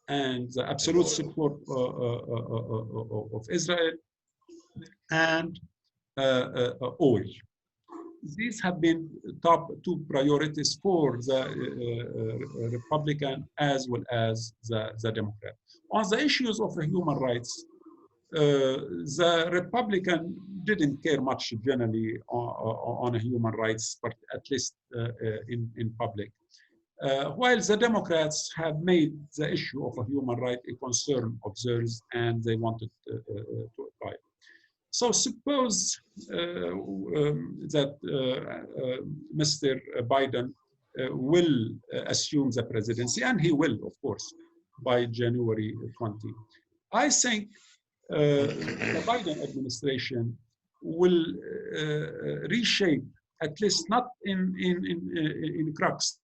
D: and the absolute support of Israel, and oil. These have been top two priorities for the Republican as well as the Democrat. On the issues of human rights, the Republican didn't care much generally on human rights, but at least in public. While the Democrats have made the issue of a human right a concern of theirs, and they wanted to apply. So suppose that Mr. Biden will assume the presidency, and he will, of course, by January 20. I think the Biden administration will reshape, at least not in crux,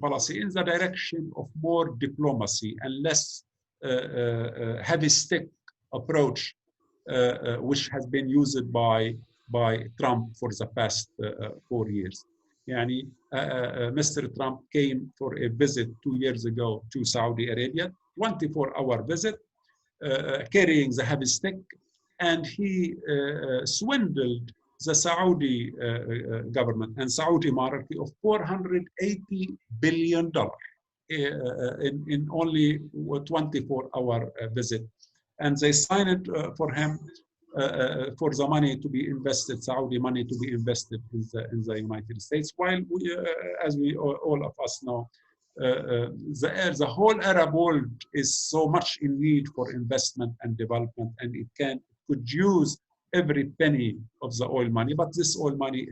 D: policy in the direction of more diplomacy and less heavy stick approach, which has been used by Trump for the past 4 years. Yani, Mr. Trump came for a visit 2 years ago to Saudi Arabia, 24-hour visit, carrying the heavy stick, and he swindled the Saudi government and Saudi monarchy of $480 billion in only 24-hour visit. And they signed it for him for the money to be invested, Saudi money to be invested in the United States. While, as we all of us know, the whole Arab world is so much in need for investment and development, and it could use every penny of the oil money, but this oil money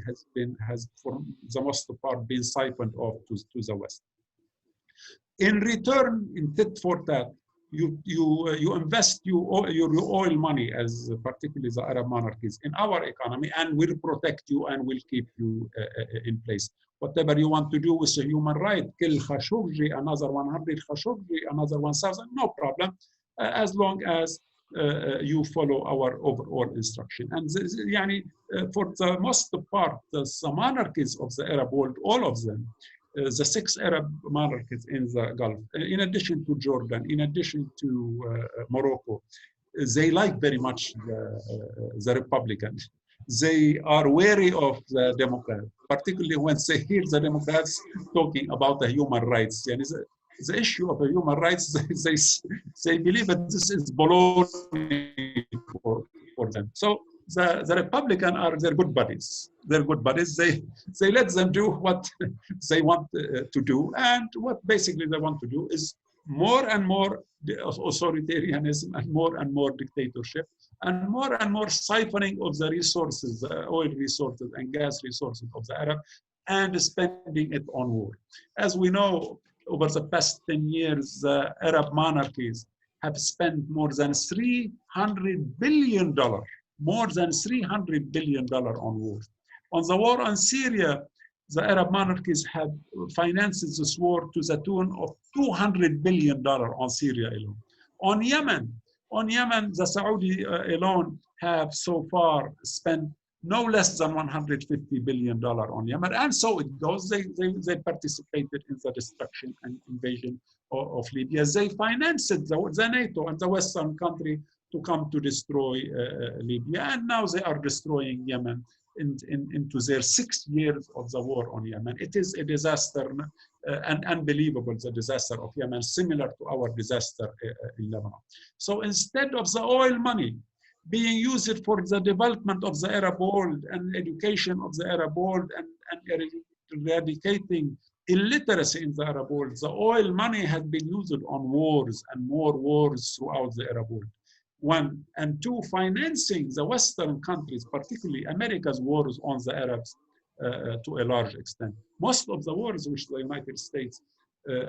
D: has for the most part been siphoned off to the West. In return, in tit for tat, you invest your oil money, as particularly the Arab monarchies, in our economy, and we'll protect you and we'll keep you in place. Whatever you want to do with the human right, kill Khashoggi, another 100 Khashoggi, another 1,000, no problem. as long as you follow our overall instruction. And for the most part, the monarchies of the Arab world, all of them, the 6 Arab monarchies in the Gulf, in addition to Jordan, in addition to Morocco, they like very much the Republicans. They are wary of the Democrats, particularly when they hear the Democrats talking about the human rights. And the issue of the human rights, they believe that this is baloney for them. So the Republicans are their good buddies. They're good buddies. They let them do what they want to do. And what basically they want to do is more and more authoritarianism and more dictatorship and more siphoning of the resources, the oil resources and gas resources of the Arab, and spending it on war. As we know, over the past 10 years, the Arab monarchies have spent more than $300 billion, more than $300 billion on war. On the war on Syria, the Arab monarchies have financed this war to the tune of $200 billion on Syria alone. On Yemen, the Saudi alone have so far spent no less than $150 billion on Yemen. And so it goes. They participated in the destruction and invasion of Libya. They financed the NATO and the Western country to come to destroy Libya. And now they are destroying Yemen into their 6 years of the war on Yemen. It is a disaster and unbelievable, the disaster of Yemen, similar to our disaster in Lebanon. So instead of the oil money being used for the development of the Arab world and education of the Arab world and eradicating illiteracy in the Arab world, the oil money has been used on wars and more wars throughout the Arab world. 1 and 2, financing the Western countries, particularly America's wars on the Arabs to a large extent. Most of the wars which the United States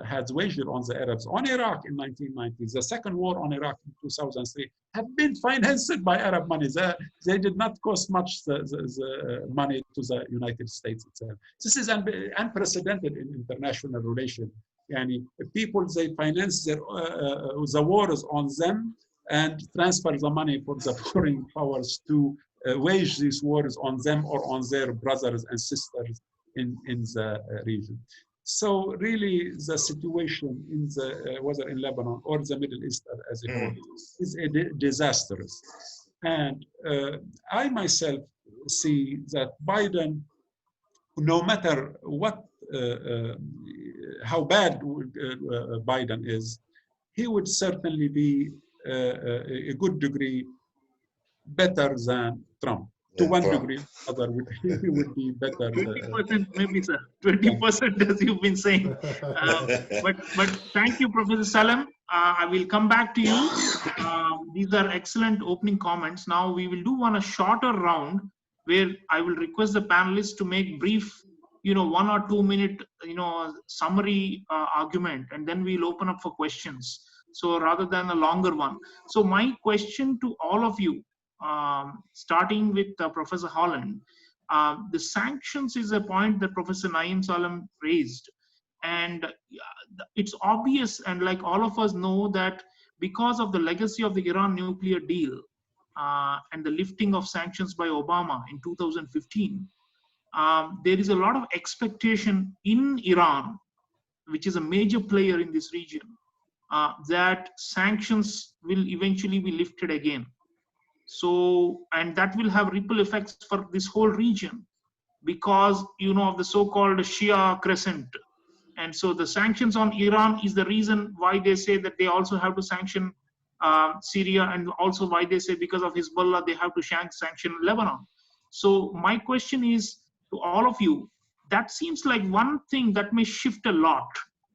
D: had waged on the Arabs, on Iraq in 1990s, the second war on Iraq in 2003, have been financed by Arab money. They did not cost much the money to the United States itself. This is unprecedented in international relations. Yani, people, they finance the wars on them and transfer the money for the foreign powers to wage these wars on them or on their brothers and sisters in the region. So really the situation in the, whether in Lebanon or the Middle East as a whole, is disastrous. And I myself see that Biden, no matter what, how bad Biden is, he would certainly be a good degree better than Trump. To one degree, other he would be better.
A: 20% maybe, sir. 20%, as you've been saying. But thank you, Professor Salam. I will come back to you. These are excellent opening comments. Now we will do a shorter round where I will request the panelists to make brief, 1 or 2 minute, summary argument, and then we'll open up for questions. So rather than a longer one. So my question to all of you, starting with Professor Holland, the sanctions is a point that Professor Naeem Salam raised. And it's obvious, and like all of us know, that because of the legacy of the Iran nuclear deal and the lifting of sanctions by Obama in 2015, there is a lot of expectation in Iran, which is a major player in this region, that sanctions will eventually be lifted again. So, and that will have ripple effects for this whole region because, of the so-called Shia crescent. And so the sanctions on Iran is the reason why they say that they also have to sanction Syria, and also why they say because of Hezbollah, they have to sanction Lebanon. So my question is to all of you, that seems like one thing that may shift a lot.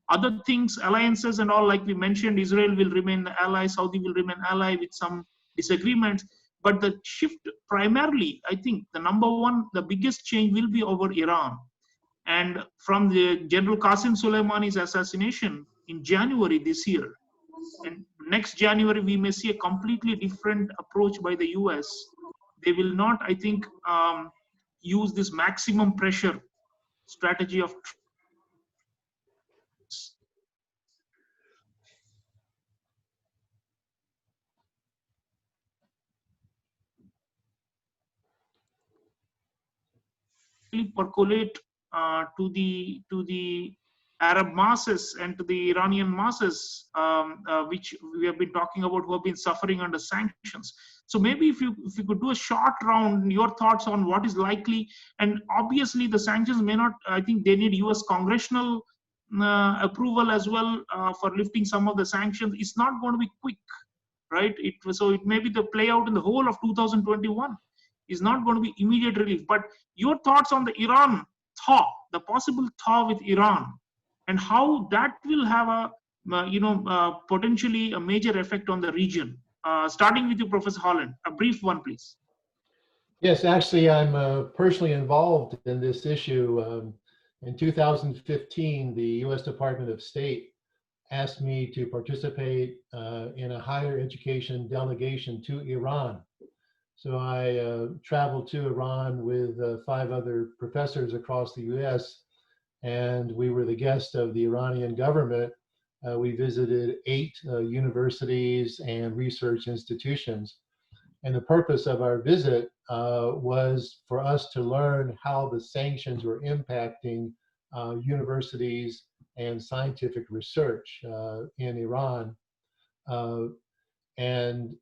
A: Other things, alliances and all, like we mentioned, Israel will remain the ally, Saudi will remain ally with some disagreements. But the shift primarily, I think the number one, the biggest change will be over Iran. And from the General Qasem Soleimani's assassination in January this year, and next January, we may see a completely different approach by the US. They will not, I think, use this maximum pressure strategy of actually percolate to the Arab masses and to the Iranian masses, which we have been talking about, who have been suffering under sanctions. So maybe if you could do a short round, your thoughts on what is likely, and obviously the sanctions may not. I think they need U.S. congressional approval as well for lifting some of the sanctions. It's not going to be quick, right? So it may be the play out in the whole of 2021. Is not going to be immediate relief. But your thoughts on the Iran thaw, the possible thaw with Iran, and how that will have a potentially a major effect on the region. Starting with you, Professor Holland, a brief one, please.
B: Yes, actually, I'm personally involved in this issue. In 2015, the U.S. Department of State asked me to participate in a higher education delegation to Iran. So I traveled to Iran with 5 other professors across the U.S., and we were the guest of the Iranian government. We visited 8 universities and research institutions. And the purpose of our visit was for us to learn how the sanctions were impacting universities and scientific research in Iran. And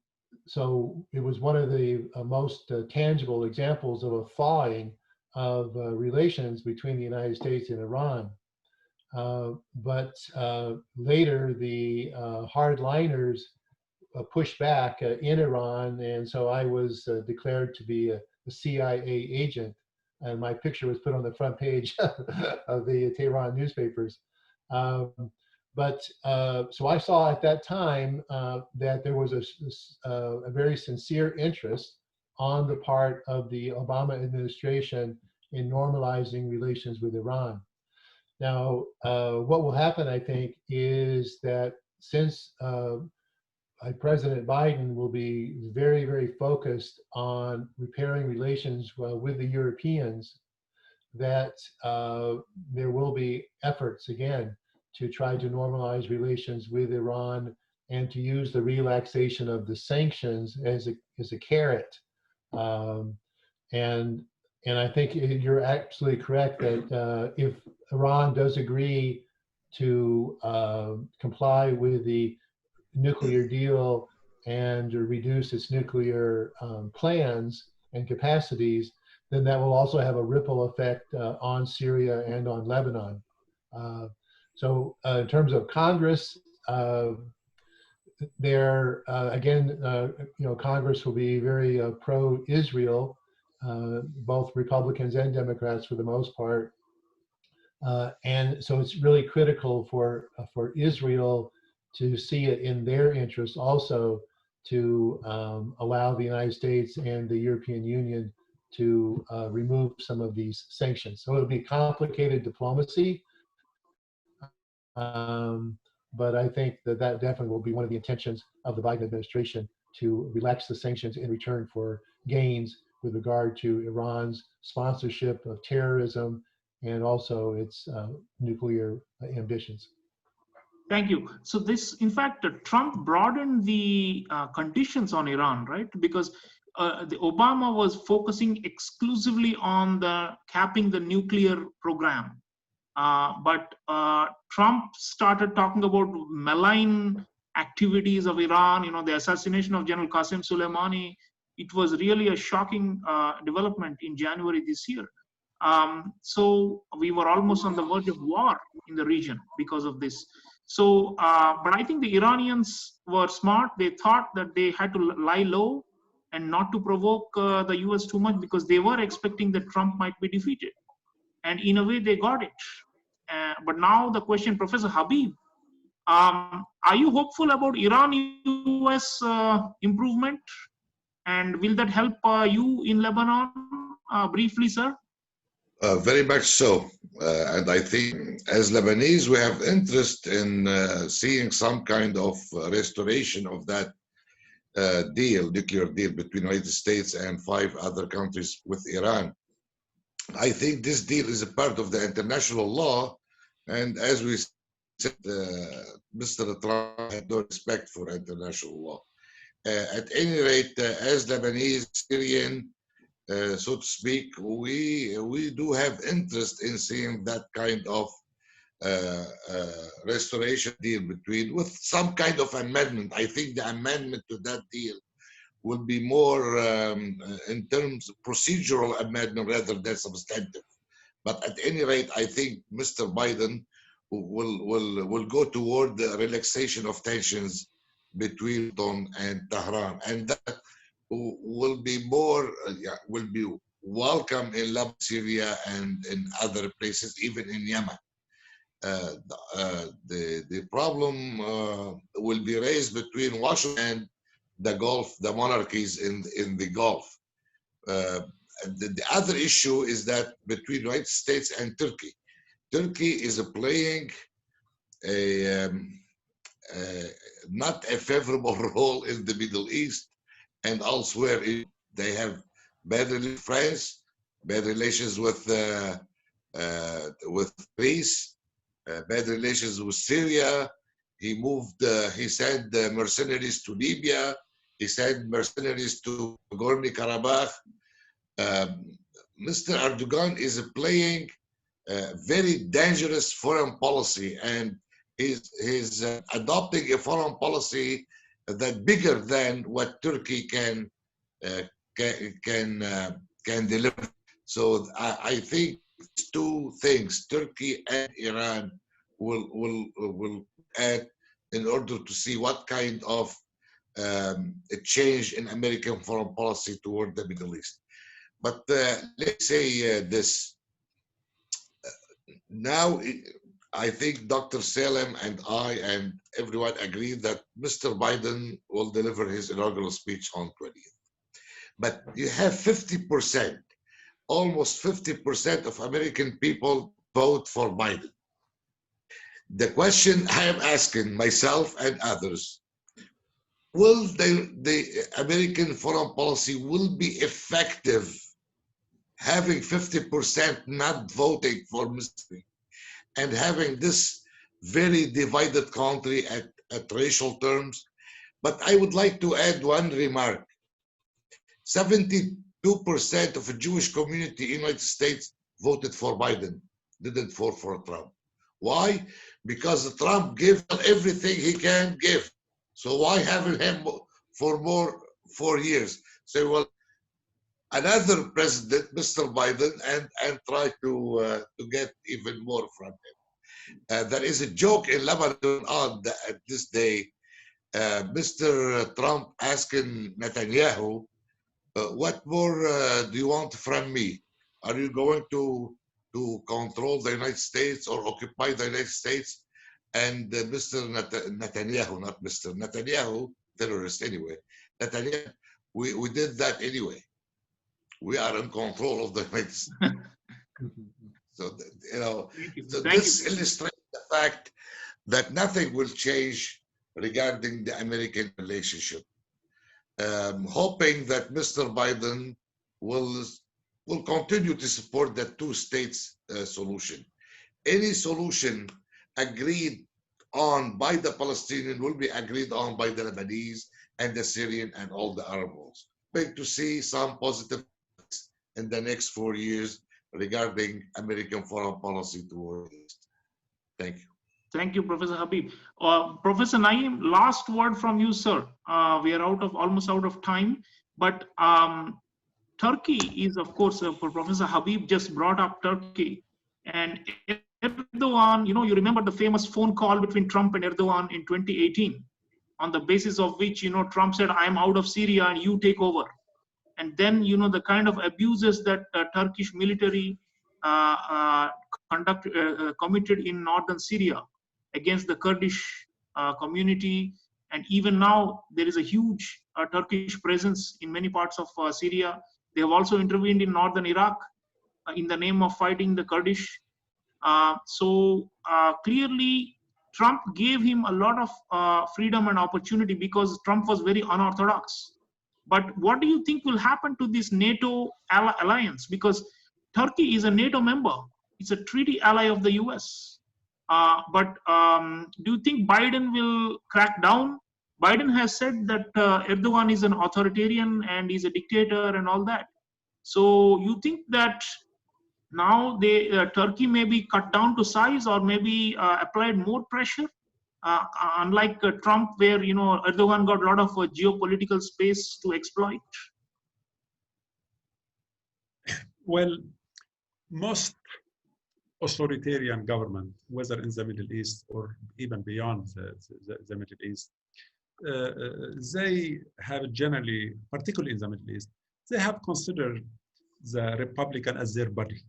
B: so it was one of the most tangible examples of a thawing of relations between the United States and Iran. But later, the hardliners pushed back in Iran, and so I was declared to be a CIA agent, and my picture was put on the front page of the Tehran newspapers. So I saw at that time that there was a very sincere interest on the part of the Obama administration in normalizing relations with Iran. Now, what will happen, I think, is that since President Biden will be very, very focused on repairing relations with the Europeans, that there will be efforts again to try to normalize relations with Iran and to use the relaxation of the sanctions as a carrot. And I think you're absolutely correct that if Iran does agree to comply with the nuclear deal and reduce its nuclear plans and capacities, then that will also have a ripple effect on Syria and on Lebanon. So in terms of Congress, Congress will be very pro-Israel, both Republicans and Democrats for the most part. And so it's really critical for Israel to see it in their interest also to allow the United States and the European Union to remove some of these sanctions. So it'll be complicated diplomacy, but I think that definitely will be one of the intentions of the Biden administration to relax the sanctions in return for gains with regard to Iran's sponsorship of terrorism and also its nuclear ambitions.
A: Thank you. So this, in fact, Trump broadened the conditions on Iran, right? Because the Obama was focusing exclusively on the capping the nuclear program. But Trump started talking about malign activities of Iran, the assassination of General Qasem Soleimani. It was really a shocking development in January this year. So we were almost on the verge of war in the region because of this. So, but I think the Iranians were smart. They thought that they had to lie low and not to provoke the US too much because they were expecting that Trump might be defeated. And in a way, they got it. But now the question, Professor Habib, are you hopeful about Iran-US improvement? And will that help you in Lebanon? Briefly, sir.
C: Very much so. And I think as Lebanese, we have interest in seeing some kind of restoration of that nuclear deal between the United States and 5 other countries with Iran. I think this deal is a part of the international law. And as we said, Mr. Trump had no respect for international law. At any rate, as Lebanese, Syrian, so to speak, we do have interest in seeing that kind of restoration deal between, with some kind of amendment. I think the amendment to that deal will be more in terms of procedural amendment rather than substantive. But at any rate, I think Mr. Biden will go toward the relaxation of tensions between Washington and Tehran, and that will be more will be welcome in Lebanon, Syria, and in other places, even in Yemen. The problem will be raised between Washington and the Gulf, the monarchies in the Gulf. The other issue is that between the United States and Turkey. Turkey is playing a not a favorable role in the Middle East and elsewhere. They have bad relations with France, bad relations with Greece, bad relations with Syria. He moved. He sent mercenaries to Libya. He sent mercenaries to Nagorno-Karabakh. Mr. Erdogan is playing very dangerous foreign policy, and he's adopting a foreign policy that bigger than what Turkey can deliver. So I think two things, Turkey and Iran, will add in order to see what kind of a change in American foreign policy toward the Middle East. But let's say this. Now, I think Dr. Salem and I and everyone agree that Mr. Biden will deliver his inaugural speech on 20th. But you have 50%, almost 50% of American people vote for Biden. The question I am asking myself and others, will the American foreign policy will be effective having 50% not voting for Mr. and having this very divided country at racial terms? But I would like to add one remark. 72% of the Jewish community in the United States voted for Biden, didn't vote for Trump. Why? Because Trump gave everything he can give. So why having him for 4 years? So, well, another president, Mr. Biden, and try to get even more from him. There is a joke in Lebanon on at this day. Mr. Trump asking Netanyahu, what more do you want from me? Are you going to control the United States or occupy the United States? And Mr. Netanyahu, not Mr. Netanyahu, terrorist anyway. Netanyahu, we did that anyway. We are in control of the United States. So, you know, so this illustrates the fact that nothing will change regarding the American relationship. Hoping that Mr. Biden will continue to support the two states solution. Any solution agreed on by the Palestinian will be agreed on by the Lebanese and the Syrian and all the Arab worlds. Expect to see some positive in the next 4 years regarding American foreign policy toward the East. Thank you.
A: Thank you, Professor Habib. Professor Naeem, last word from you, sir. We are almost out of time, but Turkey is, of course, Professor Habib just brought up Turkey, and Erdogan, you know, you remember the famous phone call between Trump and Erdogan in 2018, on the basis of which, you know, Trump said, I'm out of Syria and you take over. And then, you know, the kind of abuses that Turkish military committed in northern Syria against the Kurdish community. And even now, there is a huge Turkish presence in many parts of Syria. They have also intervened in northern Iraq in the name of fighting the Kurdish. So clearly, Trump gave him a lot of freedom and opportunity because Trump was very unorthodox. But what do you think will happen to this NATO alliance? Because Turkey is a NATO member. It's a treaty ally of the US. But do you think Biden will crack down? Biden has said that Erdogan is an authoritarian and he's a dictator and all that. So you think that now Turkey may be cut down to size, or maybe applied more pressure, unlike Trump, where Erdogan got a lot of geopolitical space to exploit?
D: Well, most authoritarian government, whether in the Middle East or even beyond the Middle East, they have generally, particularly in the Middle East, they have considered the Republican as their buddy,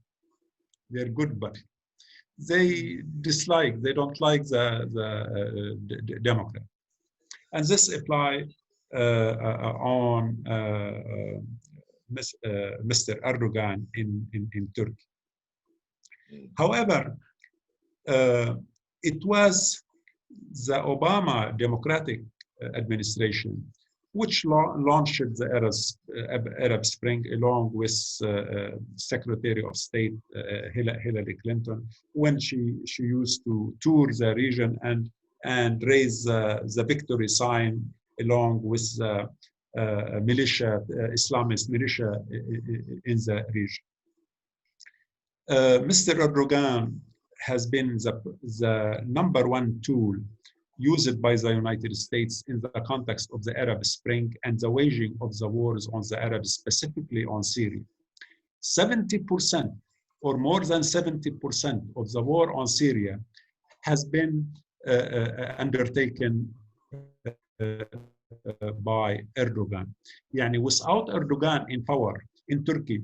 D: their good buddy. They don't like the Democrat. And this applies on Mr. Erdogan in Turkey. However, it was the Obama Democratic administration which launched the Arab Spring along with Secretary of State Hillary Clinton, when she used to tour the region and raise the victory sign along with the militia, Islamist militia in the region. Mr. Erdogan has been the #1 tool used by the United States in the context of the Arab Spring and the waging of the wars on the Arabs, specifically on Syria. 70% or more than 70% of the war on Syria has been undertaken by Erdogan. Yani without Erdogan in power in Turkey,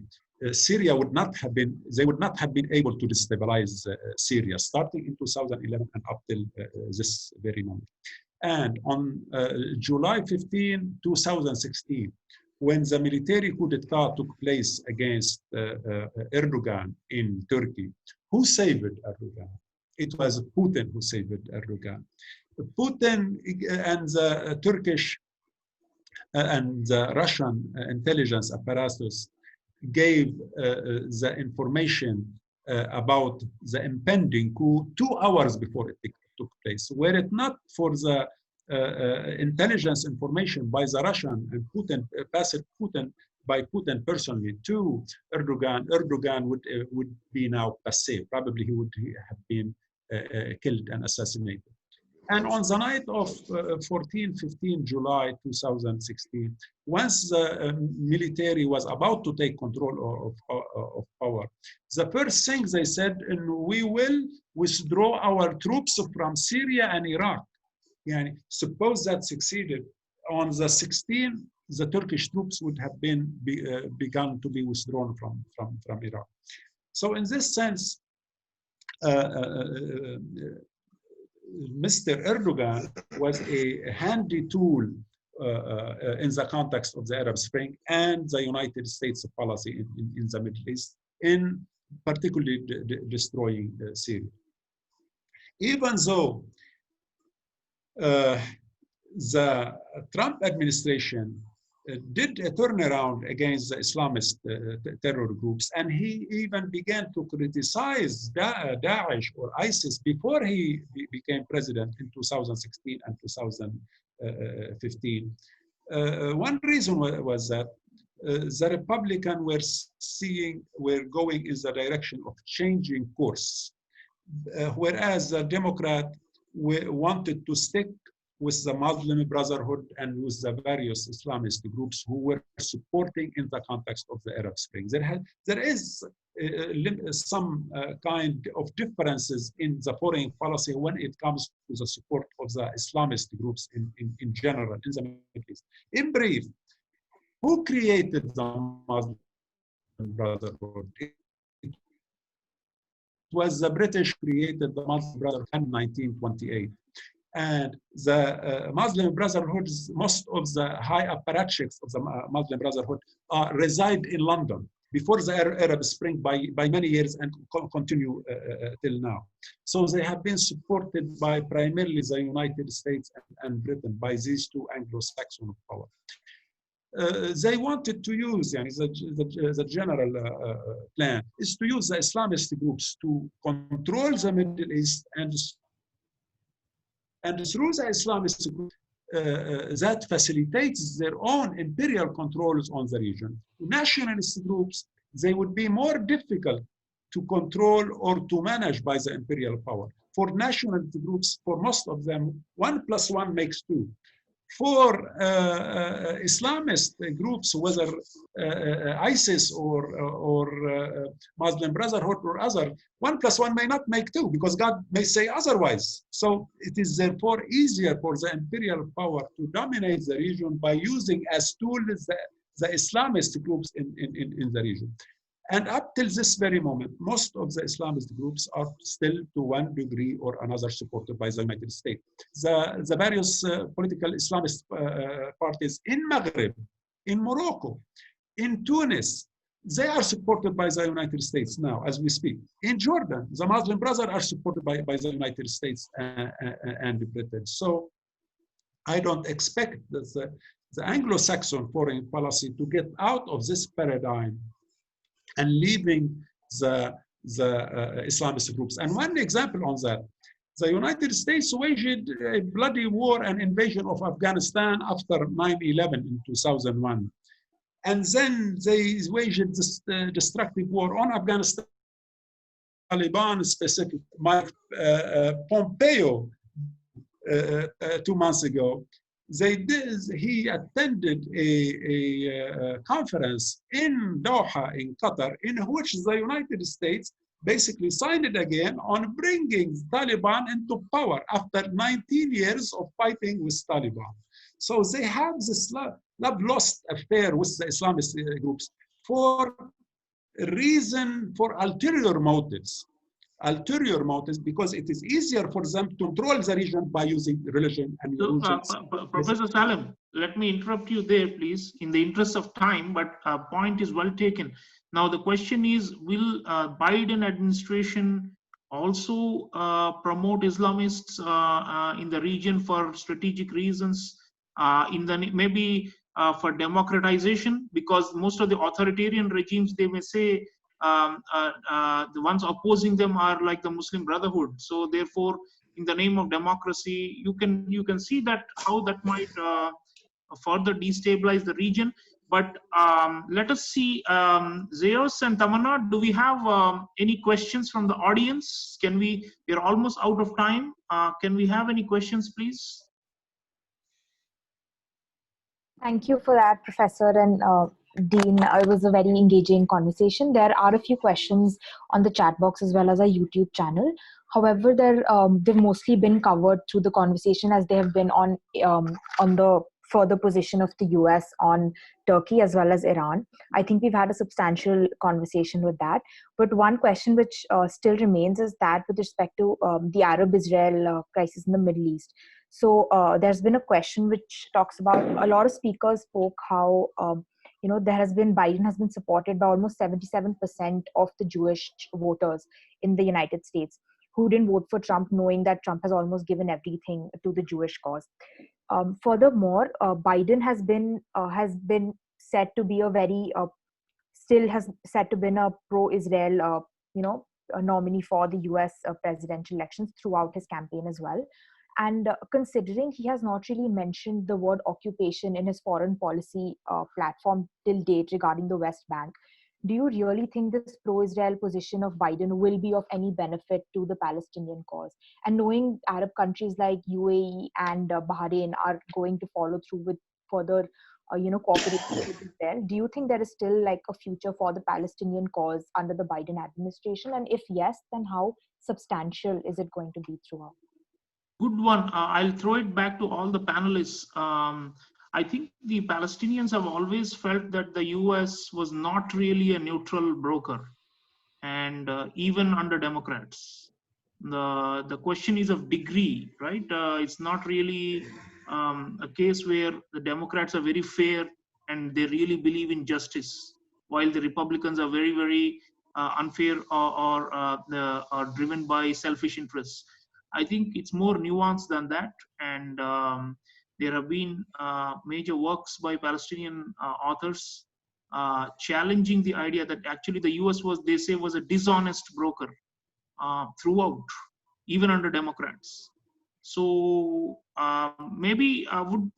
D: Syria would not have been able to destabilize Syria starting in 2011 and up till this very moment. And on July 15, 2016, when the military coup d'etat took place against Erdogan in Turkey, who saved Erdogan? It was Putin who saved Erdogan. Putin and the Turkish and the Russian intelligence apparatus gave the information about the impending coup 2 hours before it took place. Were it not for the intelligence information by the Russian and Putin, passed by Putin personally to Erdogan, Erdogan would be now passé. Probably he would have been killed and assassinated. And on the night of 15 July 2016, once the military was about to take control of power, the first thing they said, we will withdraw our troops from Syria and Iraq. Yani, suppose that succeeded, on the 16th, the Turkish troops would have begun to be withdrawn from Iraq. So in this sense, Mr. Erdogan was a handy tool in the context of the Arab Spring and the United States policy in the Middle East, in particularly destroying Syria. Even though the Trump administration did a turnaround against the Islamist terror groups, and he even began to criticize Daesh or ISIS before he became president in 2016 and 2015. One reason was that the Republicans were going in the direction of changing course, whereas the Democrat wanted to stick with the Muslim Brotherhood and with the various Islamist groups who were supporting in the context of the Arab Spring. There is some kind of differences in the foreign policy when it comes to the support of the Islamist groups in general in the Middle East. In brief, who created the Muslim Brotherhood? It was the British created the Muslim Brotherhood in 1928. And the Muslim Brotherhood, most of the high apparatchiks of the Muslim Brotherhood reside in London before the Arab Spring by many years and continue till now. So they have been supported by primarily the United States and Britain, by these two Anglo-Saxon power. They wanted to use, the general plan is to use the Islamist groups to control the Middle East and through the Islamist group, that facilitates their own imperial controls on the region. Nationalist groups, they would be more difficult to control or to manage by the imperial power. For nationalist groups, for most of them, 1 + 1 makes 2. For Islamist groups, whether ISIS or Muslim Brotherhood or other, 1 + 1 may not make 2 because God may say otherwise. So it is therefore easier for the imperial power to dominate the region by using as tools the Islamist groups in the region. And up till this very moment, most of the Islamist groups are still to one degree or another supported by the United States. The various political Islamist parties in Maghreb, in Morocco, in Tunis, they are supported by the United States now as we speak. In Jordan, the Muslim Brothers are supported by the United States and Britain. So I don't expect the Anglo-Saxon foreign policy to get out of this paradigm and leaving the Islamist groups. And one example on that, the United States waged a bloody war and invasion of Afghanistan after 9/11 in 2001. And then they waged this destructive war on Afghanistan. Taliban specific, Mike Pompeo 2 months ago, he attended a conference in Doha, in Qatar, in which the United States basically signed it again on bringing Taliban into power after 19 years of fighting with Taliban. So they have this love-lost affair with the Islamist groups for ulterior motives. Ulterior motives, because it is easier for them to control the region by using religion and religions.
A: Professor Salim, let me interrupt you there, please, in the interest of time, but point is well taken. Now, the question is, will Biden administration also promote Islamists in the region for strategic reasons, maybe for democratization? Because most of the authoritarian regimes, they may say, the ones opposing them are like the Muslim Brotherhood. So therefore, in the name of democracy, you can see that how that might further destabilize the region. But let us see, Zeus and Tamanna, do we have any questions from the audience? We're almost out of time. Can we have any questions, please?
E: Thank you for that, Professor and Dean. It was a very engaging conversation. There are a few questions on the chat box as well as our YouTube channel. However, they've mostly been covered through the conversation as they have been on the further position of the US on Turkey as well as Iran. I think we've had a substantial conversation with that. But one question which still remains is that with respect to the Arab-Israel crisis in the Middle East. So there's been a question which talks about, a lot of speakers spoke how Biden has been supported by almost 77% of the Jewish voters in the United States who didn't vote for Trump, knowing that Trump has almost given everything to the Jewish cause. Furthermore, Biden has been said to be a very a pro-Israel a nominee for the US presidential elections throughout his campaign as well. And considering he has not really mentioned the word occupation in his foreign policy platform till date regarding the West Bank, do you really think this pro-Israel position of Biden will be of any benefit to the Palestinian cause? And knowing Arab countries like UAE and Bahrain are going to follow through with further cooperation with Israel, do you think there is still like a future for the Palestinian cause under the Biden administration? And if yes, then how substantial is it going to be throughout?
A: Good one. I'll throw it back to all the panelists. I think the Palestinians have always felt that the US was not really a neutral broker, and even under Democrats. The question is of degree, right? It's not really a case where the Democrats are very fair and they really believe in justice, while the Republicans are very, very unfair or driven by selfish interests. I think it's more nuanced than that, and there have been major works by Palestinian authors challenging the idea that actually the US was a dishonest broker throughout, even under Democrats. So maybe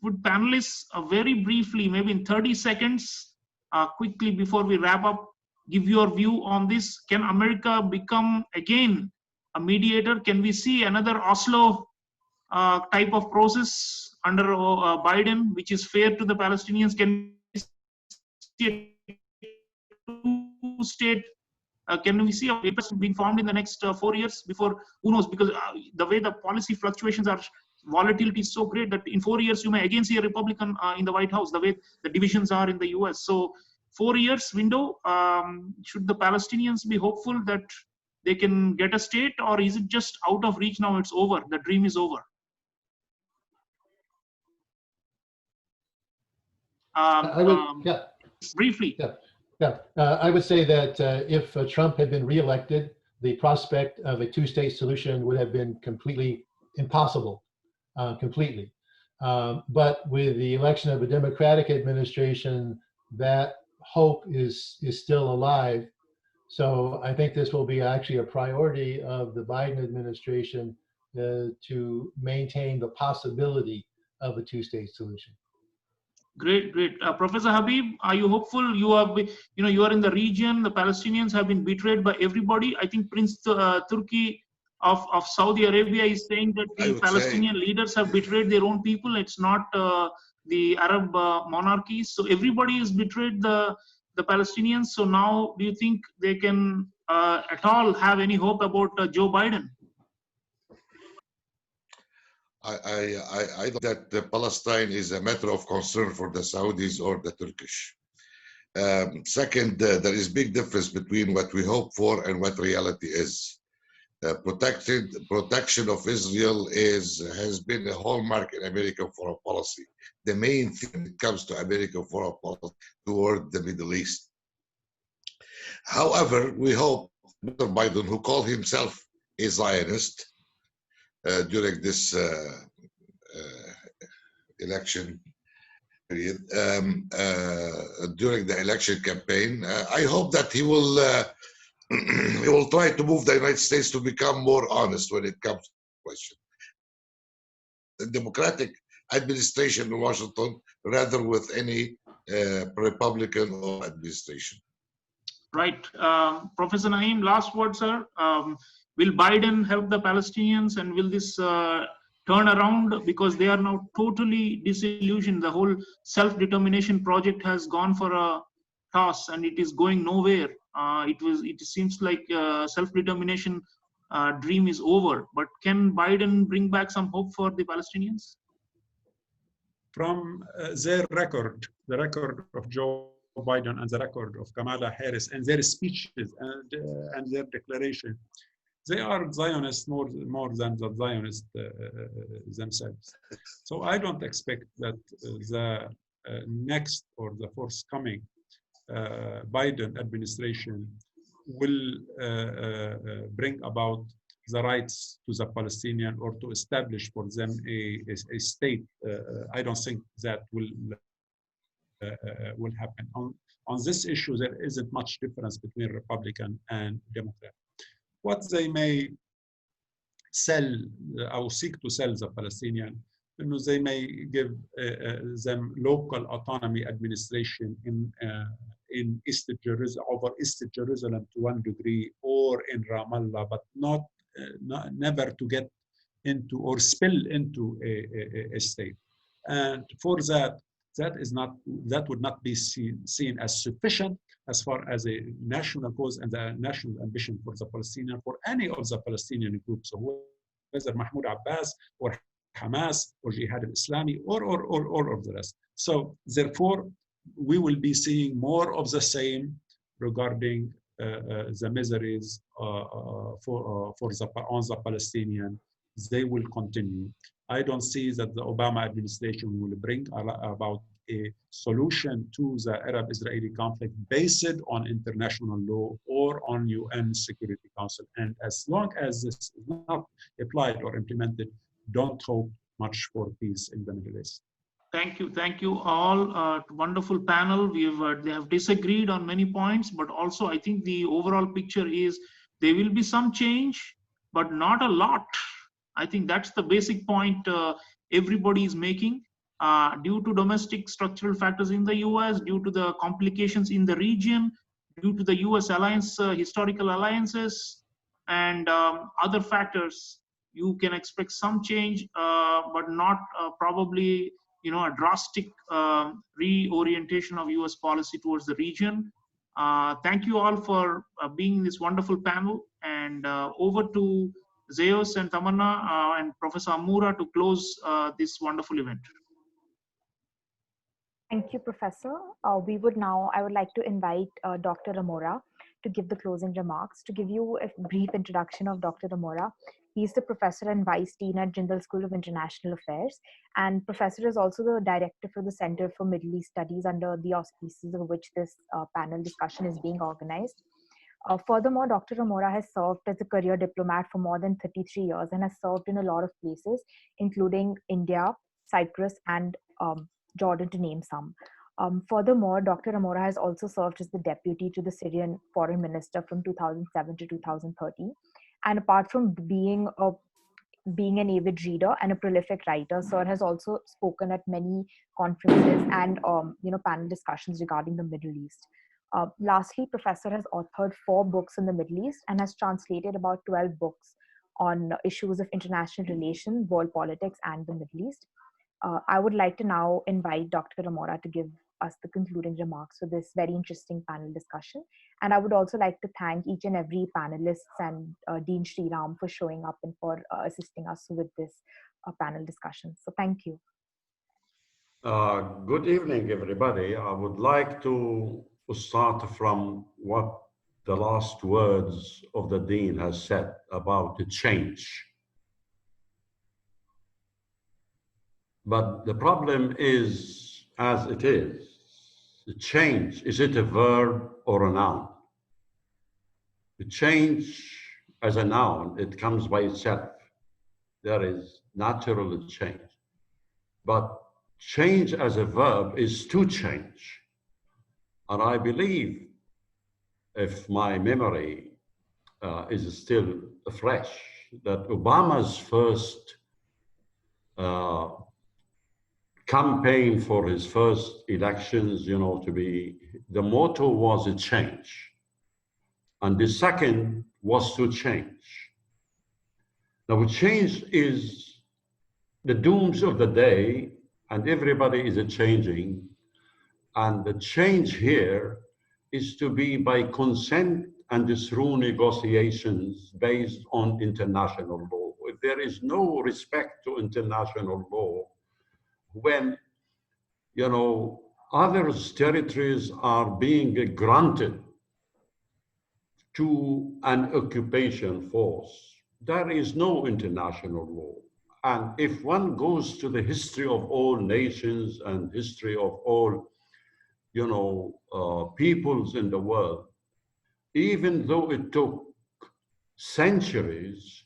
A: would panelists very briefly, maybe in 30 seconds, quickly before we wrap up, give your view on this. Can America become again a mediator? Can we see another Oslo type of process under Biden, which is fair to the Palestinians? Can we see a two-state? Can we see a paper being formed in the next 4 years? Before, who knows? Because the way the policy fluctuations are, volatility is so great that in 4 years you may again see a Republican in the White House. The way the divisions are in the U.S. So 4 years window. Should the Palestinians be hopeful that they can get a state, or is it just out of reach now? It's over. The dream is over.
B: I would, yeah.
A: Briefly.
B: Yeah, I would say that if Trump had been reelected, the prospect of a two-state solution would have been completely impossible, completely. But with the election of a Democratic administration, that hope is still alive. So I think this will be actually a priority of the Biden administration to maintain the possibility of a two-state solution.
A: Great, great. Professor Habib, are you hopeful? You have, you are in the region. The Palestinians have been betrayed by everybody. I think Prince Turki of Saudi Arabia is saying that the Palestinian leaders have betrayed their own people. It's not the Arab monarchies. So everybody has betrayed the Palestinians. So now, do you think they can at all have any hope about Joe Biden?
C: I don't think that Palestine is a matter of concern for the Saudis or the Turkish. Second, there is big difference between what we hope for and what reality is. Protection of Israel has been a hallmark in American foreign policy. The main thing when it comes to American foreign policy toward the Middle East. However, we hope Mr. Biden, who called himself a Zionist, during this election period, during the election campaign, I hope that he will he will try to move the United States to become more honest when it comes to the question. The Democratic administration in Washington, rather with any Republican or administration.
A: Right. Professor Naeem, last word, sir. Will Biden help the Palestinians, and will this turn around? Because they are now totally disillusioned. The whole self-determination project has gone for a toss, and it is going nowhere. It seems like self-determination dream is over. But can Biden bring back some hope for the Palestinians?
D: From their record, the record of Joe Biden and the record of Kamala Harris and their speeches and their declaration, they are Zionists more than the Zionists themselves. So I don't expect that the next or the forthcoming Biden administration will bring about the rights to the Palestinian or to establish for them a state. I don't think that will happen. On this issue, there isn't much difference between Republican and Democrat. What they may sell or seek to sell the Palestinian, they may give them local autonomy administration in East Jerusalem, over East Jerusalem to one degree, or in Ramallah, but never to get into or spill into a state. And for that would not be seen as sufficient as far as a national cause and the national ambition for the Palestinian, for any of the Palestinian groups, whether Mahmoud Abbas or Hamas or Jihad al-Islami or all of the rest. So therefore, we will be seeing more of the same regarding the miseries on the Palestinian. They will continue. I don't see that the Obama administration will bring about a solution to the Arab-Israeli conflict based on international law or on UN Security Council. And as long as this is not applied or implemented, don't hope much for peace in the Middle East.
A: Thank you all. Wonderful panel. They have disagreed on many points, but also I think the overall picture is there will be some change, but not a lot. I think that's the basic point everybody is making. Due to domestic structural factors in the US, due to the complications in the region, due to the US alliance, historical alliances, and other factors, you can expect some change, but not probably a drastic reorientation of US policy towards the region. Thank you all for being in this wonderful panel, and over to Zeus and Tamanna and Professor Amura to close this wonderful event.
E: Thank you, Professor. I would like to invite Dr. Amora to give the closing remarks. To give you a brief introduction of Dr. Amora, he is the Professor and Vice Dean at Jindal School of International Affairs, and Professor is also the Director for the Center for Middle East Studies, under the auspices of which this panel discussion is being organized. Furthermore, Dr. Amora has served as a career diplomat for more than 33 years and has served in a lot of places, including India, Cyprus, and Jordan, to name some. Furthermore, Dr. Amora has also served as the deputy to the Syrian foreign minister from 2007 to 2013. And apart from being an avid reader and a prolific writer, Sir has also spoken at many conferences and panel discussions regarding the Middle East. Lastly, Professor has authored 4 books in the Middle East and has translated about 12 books on issues of international relations, world politics, and the Middle East. I would like to now invite Dr. Amora to give us the concluding remarks for this very interesting panel discussion. And I would also like to thank each and every panelist and Dean Sreeram for showing up and for assisting us with this panel discussion. So thank you.
F: Good evening, everybody. I would like to start from what the last words of the Dean has said about the change. But the problem is, as it is, the change, is it a verb or a noun? The change as a noun, it comes by itself. There is natural change. But change as a verb is to change. And I believe, if my memory is still fresh, that Obama's first campaign for his first elections, the motto was a change. And the second was to change. Now, change is the dooms of the day, and everybody is changing. And the change here is to be by consent and through negotiations based on international law. If there is no respect to international law, when others' territories are being granted to an occupation force, there is no international law. And if one goes to the history of all nations and history of all peoples in the world, even though it took centuries,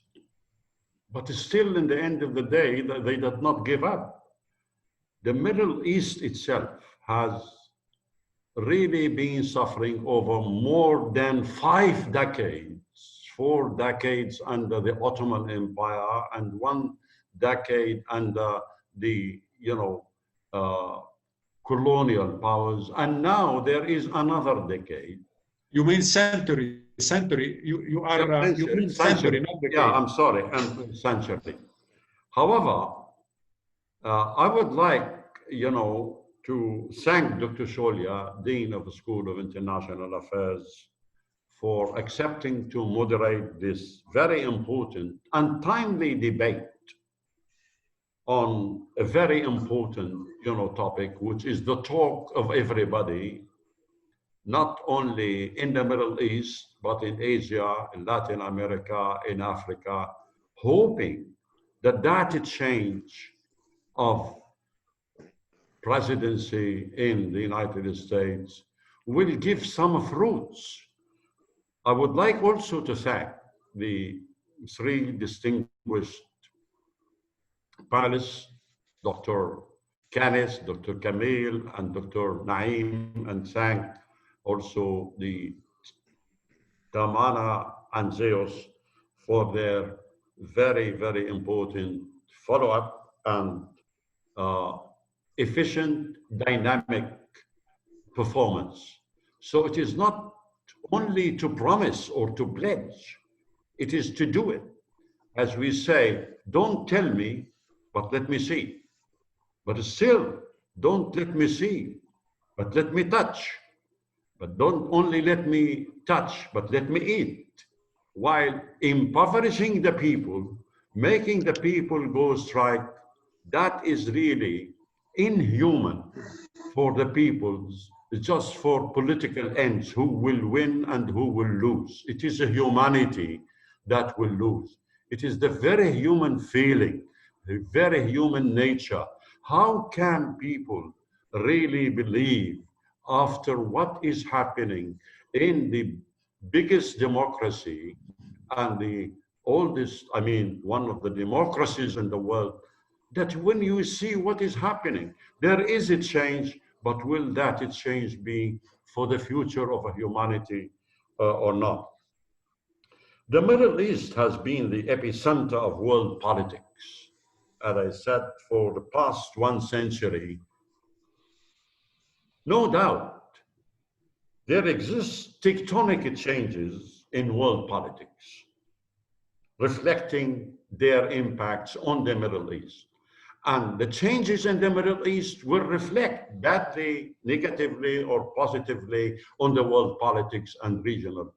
F: but still in the end of the day, they did not give up. The Middle East itself has really been suffering over more than 5 decades, 4 decades under the Ottoman Empire and 1 decade under the, colonial powers. And now there is another decade.
D: You mean century? Century? You mean century, not decade.
F: Yeah, I'm sorry, century. However, I would like, to thank Dr. Chaulia, Dean of the School of International Affairs, for accepting to moderate this very important and timely debate on a very important, topic, which is the talk of everybody, not only in the Middle East, but in Asia, in Latin America, in Africa, hoping that that change of presidency in the United States will give some fruits. I would like also to thank the 3 distinguished panelists, Dr. Kenneth, Dr. Camille, and Dr. Naeem, and thank also the Tamanna and Zeus for their very, very important follow-up and efficient, dynamic performance. So it is not only to promise or to pledge, it is to do it. As we say, don't tell me, but let me see. But still, don't let me see, but let me touch. But don't only let me touch, but let me eat. While impoverishing the people, making the people go strike, that is really inhuman for the peoples, just for political ends, who will win and who will lose. It is a humanity that will lose. It is the very human feeling, the very human nature. How can people really believe, after what is happening in the biggest democracy and the oldest, I mean, one of the democracies in the world, that when you see what is happening, there is a change, but will that change be for the future of humanity or not? The Middle East has been the epicenter of world politics, as I said, for the past 1 century. No doubt, there exist tectonic changes in world politics, reflecting their impacts on the Middle East. And the changes in the Middle East will reflect badly, negatively, or positively on the world politics and regional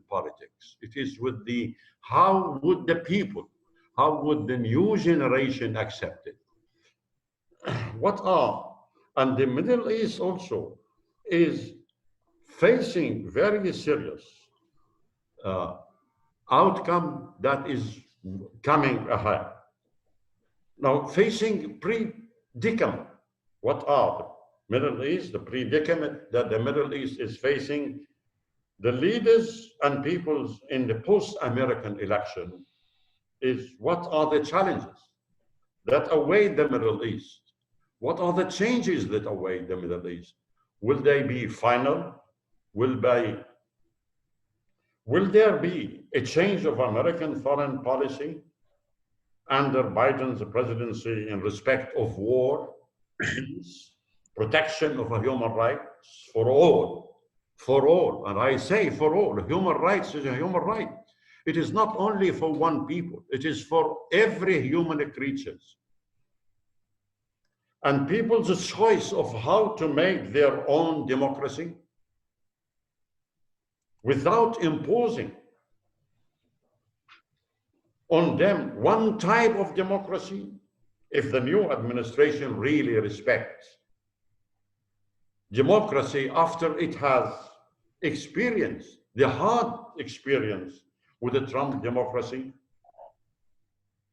F: politics. It is with the, how would the people, how would the new generation accept it? What are, and the Middle East also is facing very serious outcome that is coming ahead. Now, facing predicament, what are the Middle East, the predicament that the Middle East is facing? The leaders and peoples in the post-American election is, what are the challenges that await the Middle East? What are the changes that await the Middle East? Will they be final? Will there be a change of American foreign policy under Biden's presidency in respect of war, peace, protection of human rights for all, and I say for all. Human rights is a human right. It is not only for one people, it is for every human creatures. And people's choice of how to make their own democracy without imposing on them one type of democracy, if the new administration really respects democracy after it has experienced the hard experience with the Trump democracy.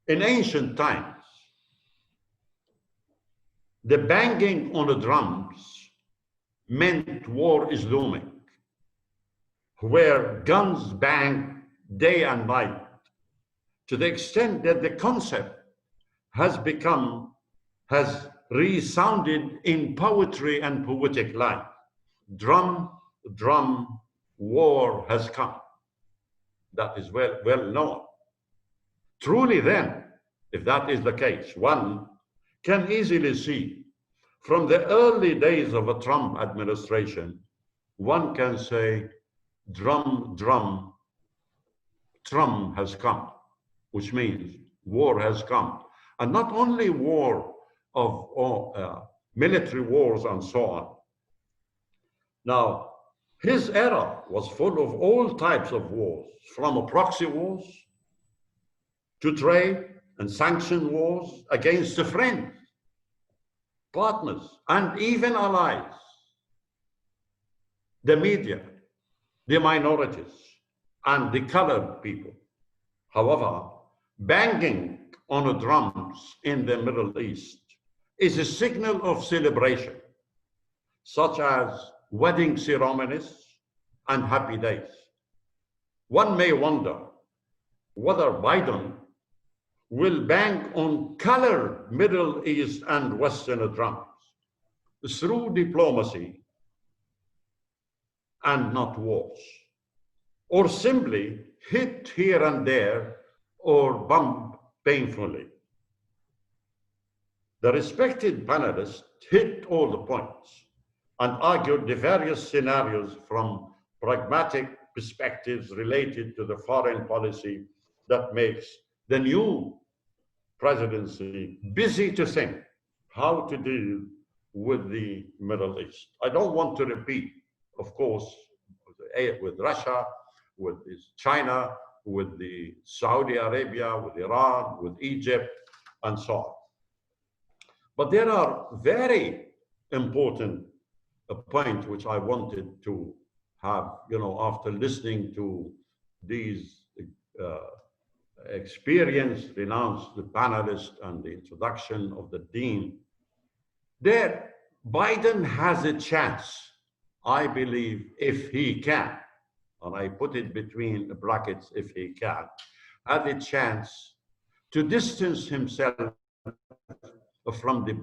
F: In ancient times, the banging on the drums meant war is looming, where guns bang day and night, to the extent that the concept has resounded in poetry and poetic line. Drum, drum, war has come. That is well known. Truly then, if that is the case, one can easily see from the early days of a Trump administration, one can say, drum, drum, Trump has come, which means war has come. And not only war of military wars and so on. Now, his era was full of all types of wars, from proxy wars to trade and sanction wars against the friends, partners, and even allies, the media, the minorities, and the colored people. However, banging on the drums in the Middle East is a signal of celebration, such as wedding ceremonies and happy days. One may wonder whether Biden will bang on colored Middle East and Western drums through diplomacy and not wars, or simply hit here and there or bump painfully. The respected panelists hit all the points and argued the various scenarios from pragmatic perspectives related to the foreign policy that makes the new presidency busy to think how to deal with the Middle East. I don't want to repeat, of course, with Russia, with China, with the Saudi Arabia, with Iran, with Egypt, and so on. But there are very important points which I wanted to have, after listening to these experienced, renounced panelists and the introduction of the dean. There, Biden has a chance, I believe, if he can, and I put it between brackets, if he can, has a chance to distance himself from the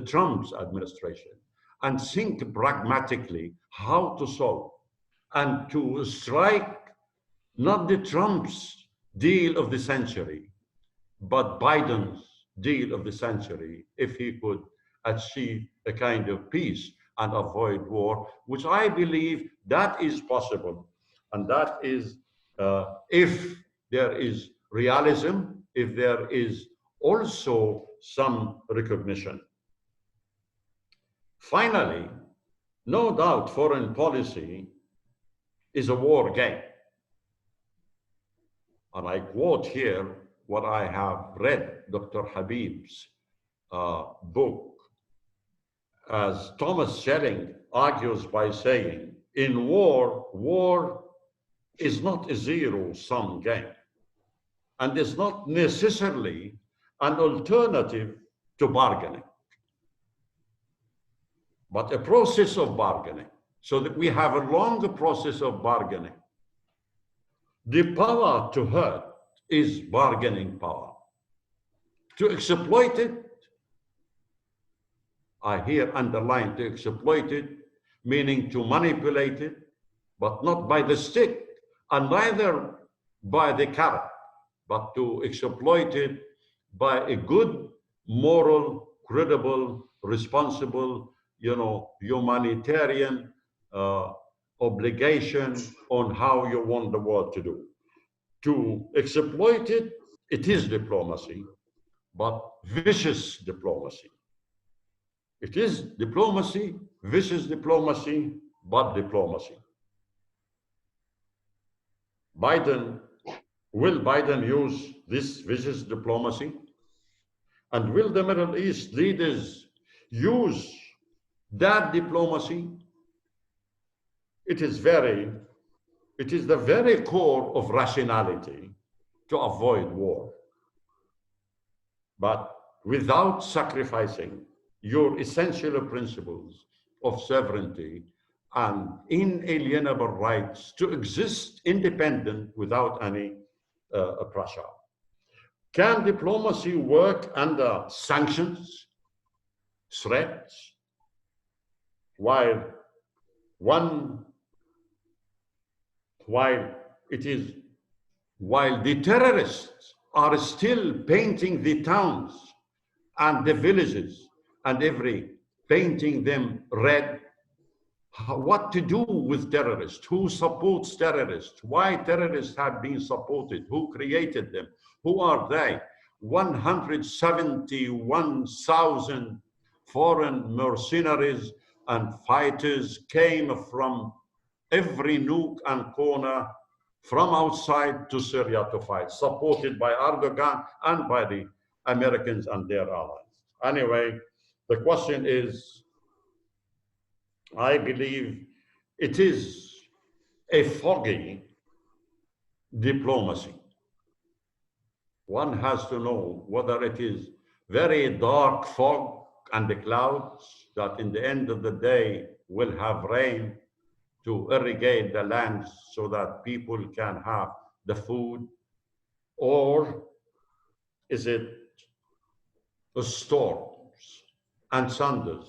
F: Trump's administration and think pragmatically how to solve and to strike not the Trump's deal of the century, but Biden's deal of the century, if he could achieve a kind of peace and avoid war, which I believe that is possible. And that is if there is realism, if there is also some recognition. Finally, no doubt foreign policy is a war game. And I quote here what I have read, Dr. Habib's book, as Thomas Schelling argues by saying, in war is not a zero-sum game, and is not necessarily an alternative to bargaining, but a process of bargaining, so that we have a longer process of bargaining. The power to hurt is bargaining power. To exploit it, I here underline to exploit it, meaning to manipulate it, but not by the stick, and neither by the carrot, but to exploit it by a good, moral, credible, responsible, humanitarian obligation on how you want the world to do. To exploit it, it is diplomacy, but vicious diplomacy. It is diplomacy, vicious diplomacy, but diplomacy. Will Biden use this vicious diplomacy? And will the Middle East leaders use that diplomacy? It is the very core of rationality to avoid war, but without sacrificing your essential principles of sovereignty and inalienable rights to exist independent without any pressure. Can diplomacy work under sanctions, threats, while the terrorists are still painting the towns and the villages and painting them red? What to do with terrorists? Who supports terrorists? Why terrorists have been supported? Who created them? Who are they? 171,000 foreign mercenaries and fighters came from every nook and corner from outside to Syria to fight, supported by Erdogan and by the Americans and their allies. Anyway, the question is, I believe it is a foggy diplomacy. One has to know whether it is very dark fog and the clouds that in the end of the day will have rain to irrigate the lands so that people can have the food, or is it storms and thunders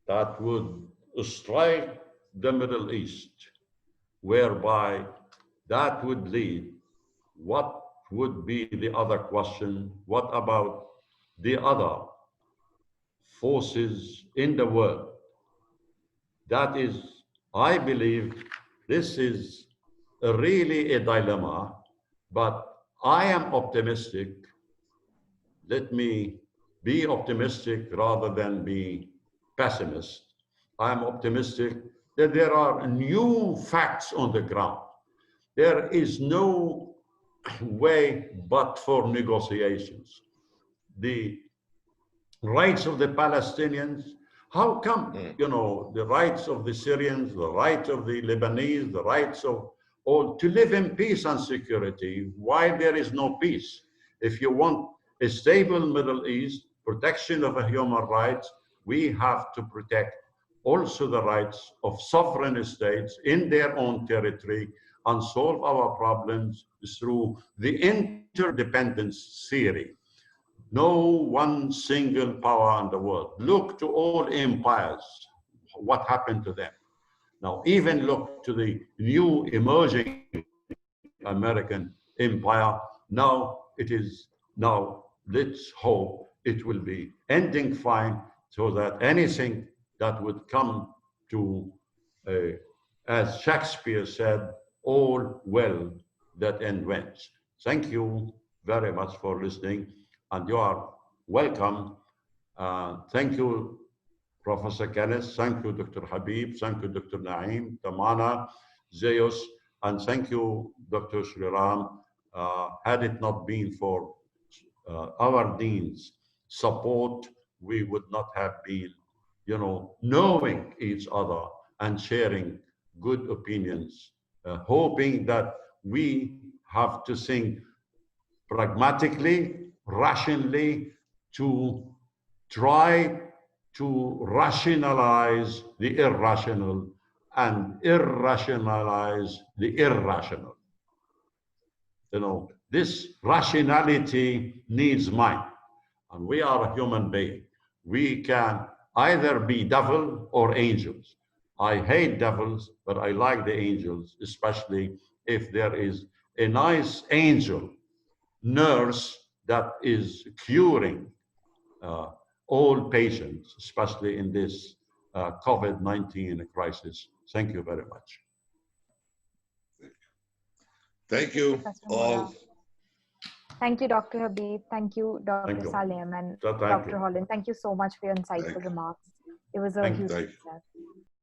F: that would strike the Middle East, whereby that would lead, what would be the other question? What about the other forces in the world? That is, I believe this is really a dilemma, but I am optimistic. Let me be optimistic rather than be pessimist. I'm optimistic that there are new facts on the ground. There is no way but for negotiations. The rights of the Palestinians, how come, the rights of the Syrians, the rights of the Lebanese, the rights of all to live in peace and security, why there is no peace? If you want a stable Middle East, protection of human rights, we have to protect also the rights of sovereign states in their own territory and solve our problems through the interdependence theory. No one single power in the world. Look to all empires, what happened to them. Now, even look to the new emerging American empire. Now let's hope it will be ending fine so that anything that would come to, as Shakespeare said, all well that end wins. Thank you very much for listening, and you are welcome. Thank you, Professor Kenneth. Thank you, Dr. Habib. Thank you, Dr. Naeem, Tamana, Zeus, and thank you, Dr. Sreeram. Had it not been for our dean's support, we would not have been, knowing each other and sharing good opinions, hoping that we have to think pragmatically, rationally, to try to rationalize the irrational and irrationalize the irrational. This rationality needs mind, and we are a human being. We can either be devil or angels. I hate devils, but I like the angels, especially if there is a nice angel nurse that is curing all patients, especially in this COVID-19 crisis. Thank you very much.
C: Thank you all.
E: Thank you, Dr. Habib. Thank you, Dr. Salem and Dr. Holland. Thank you so much for your insightful remarks. It was a huge pleasure.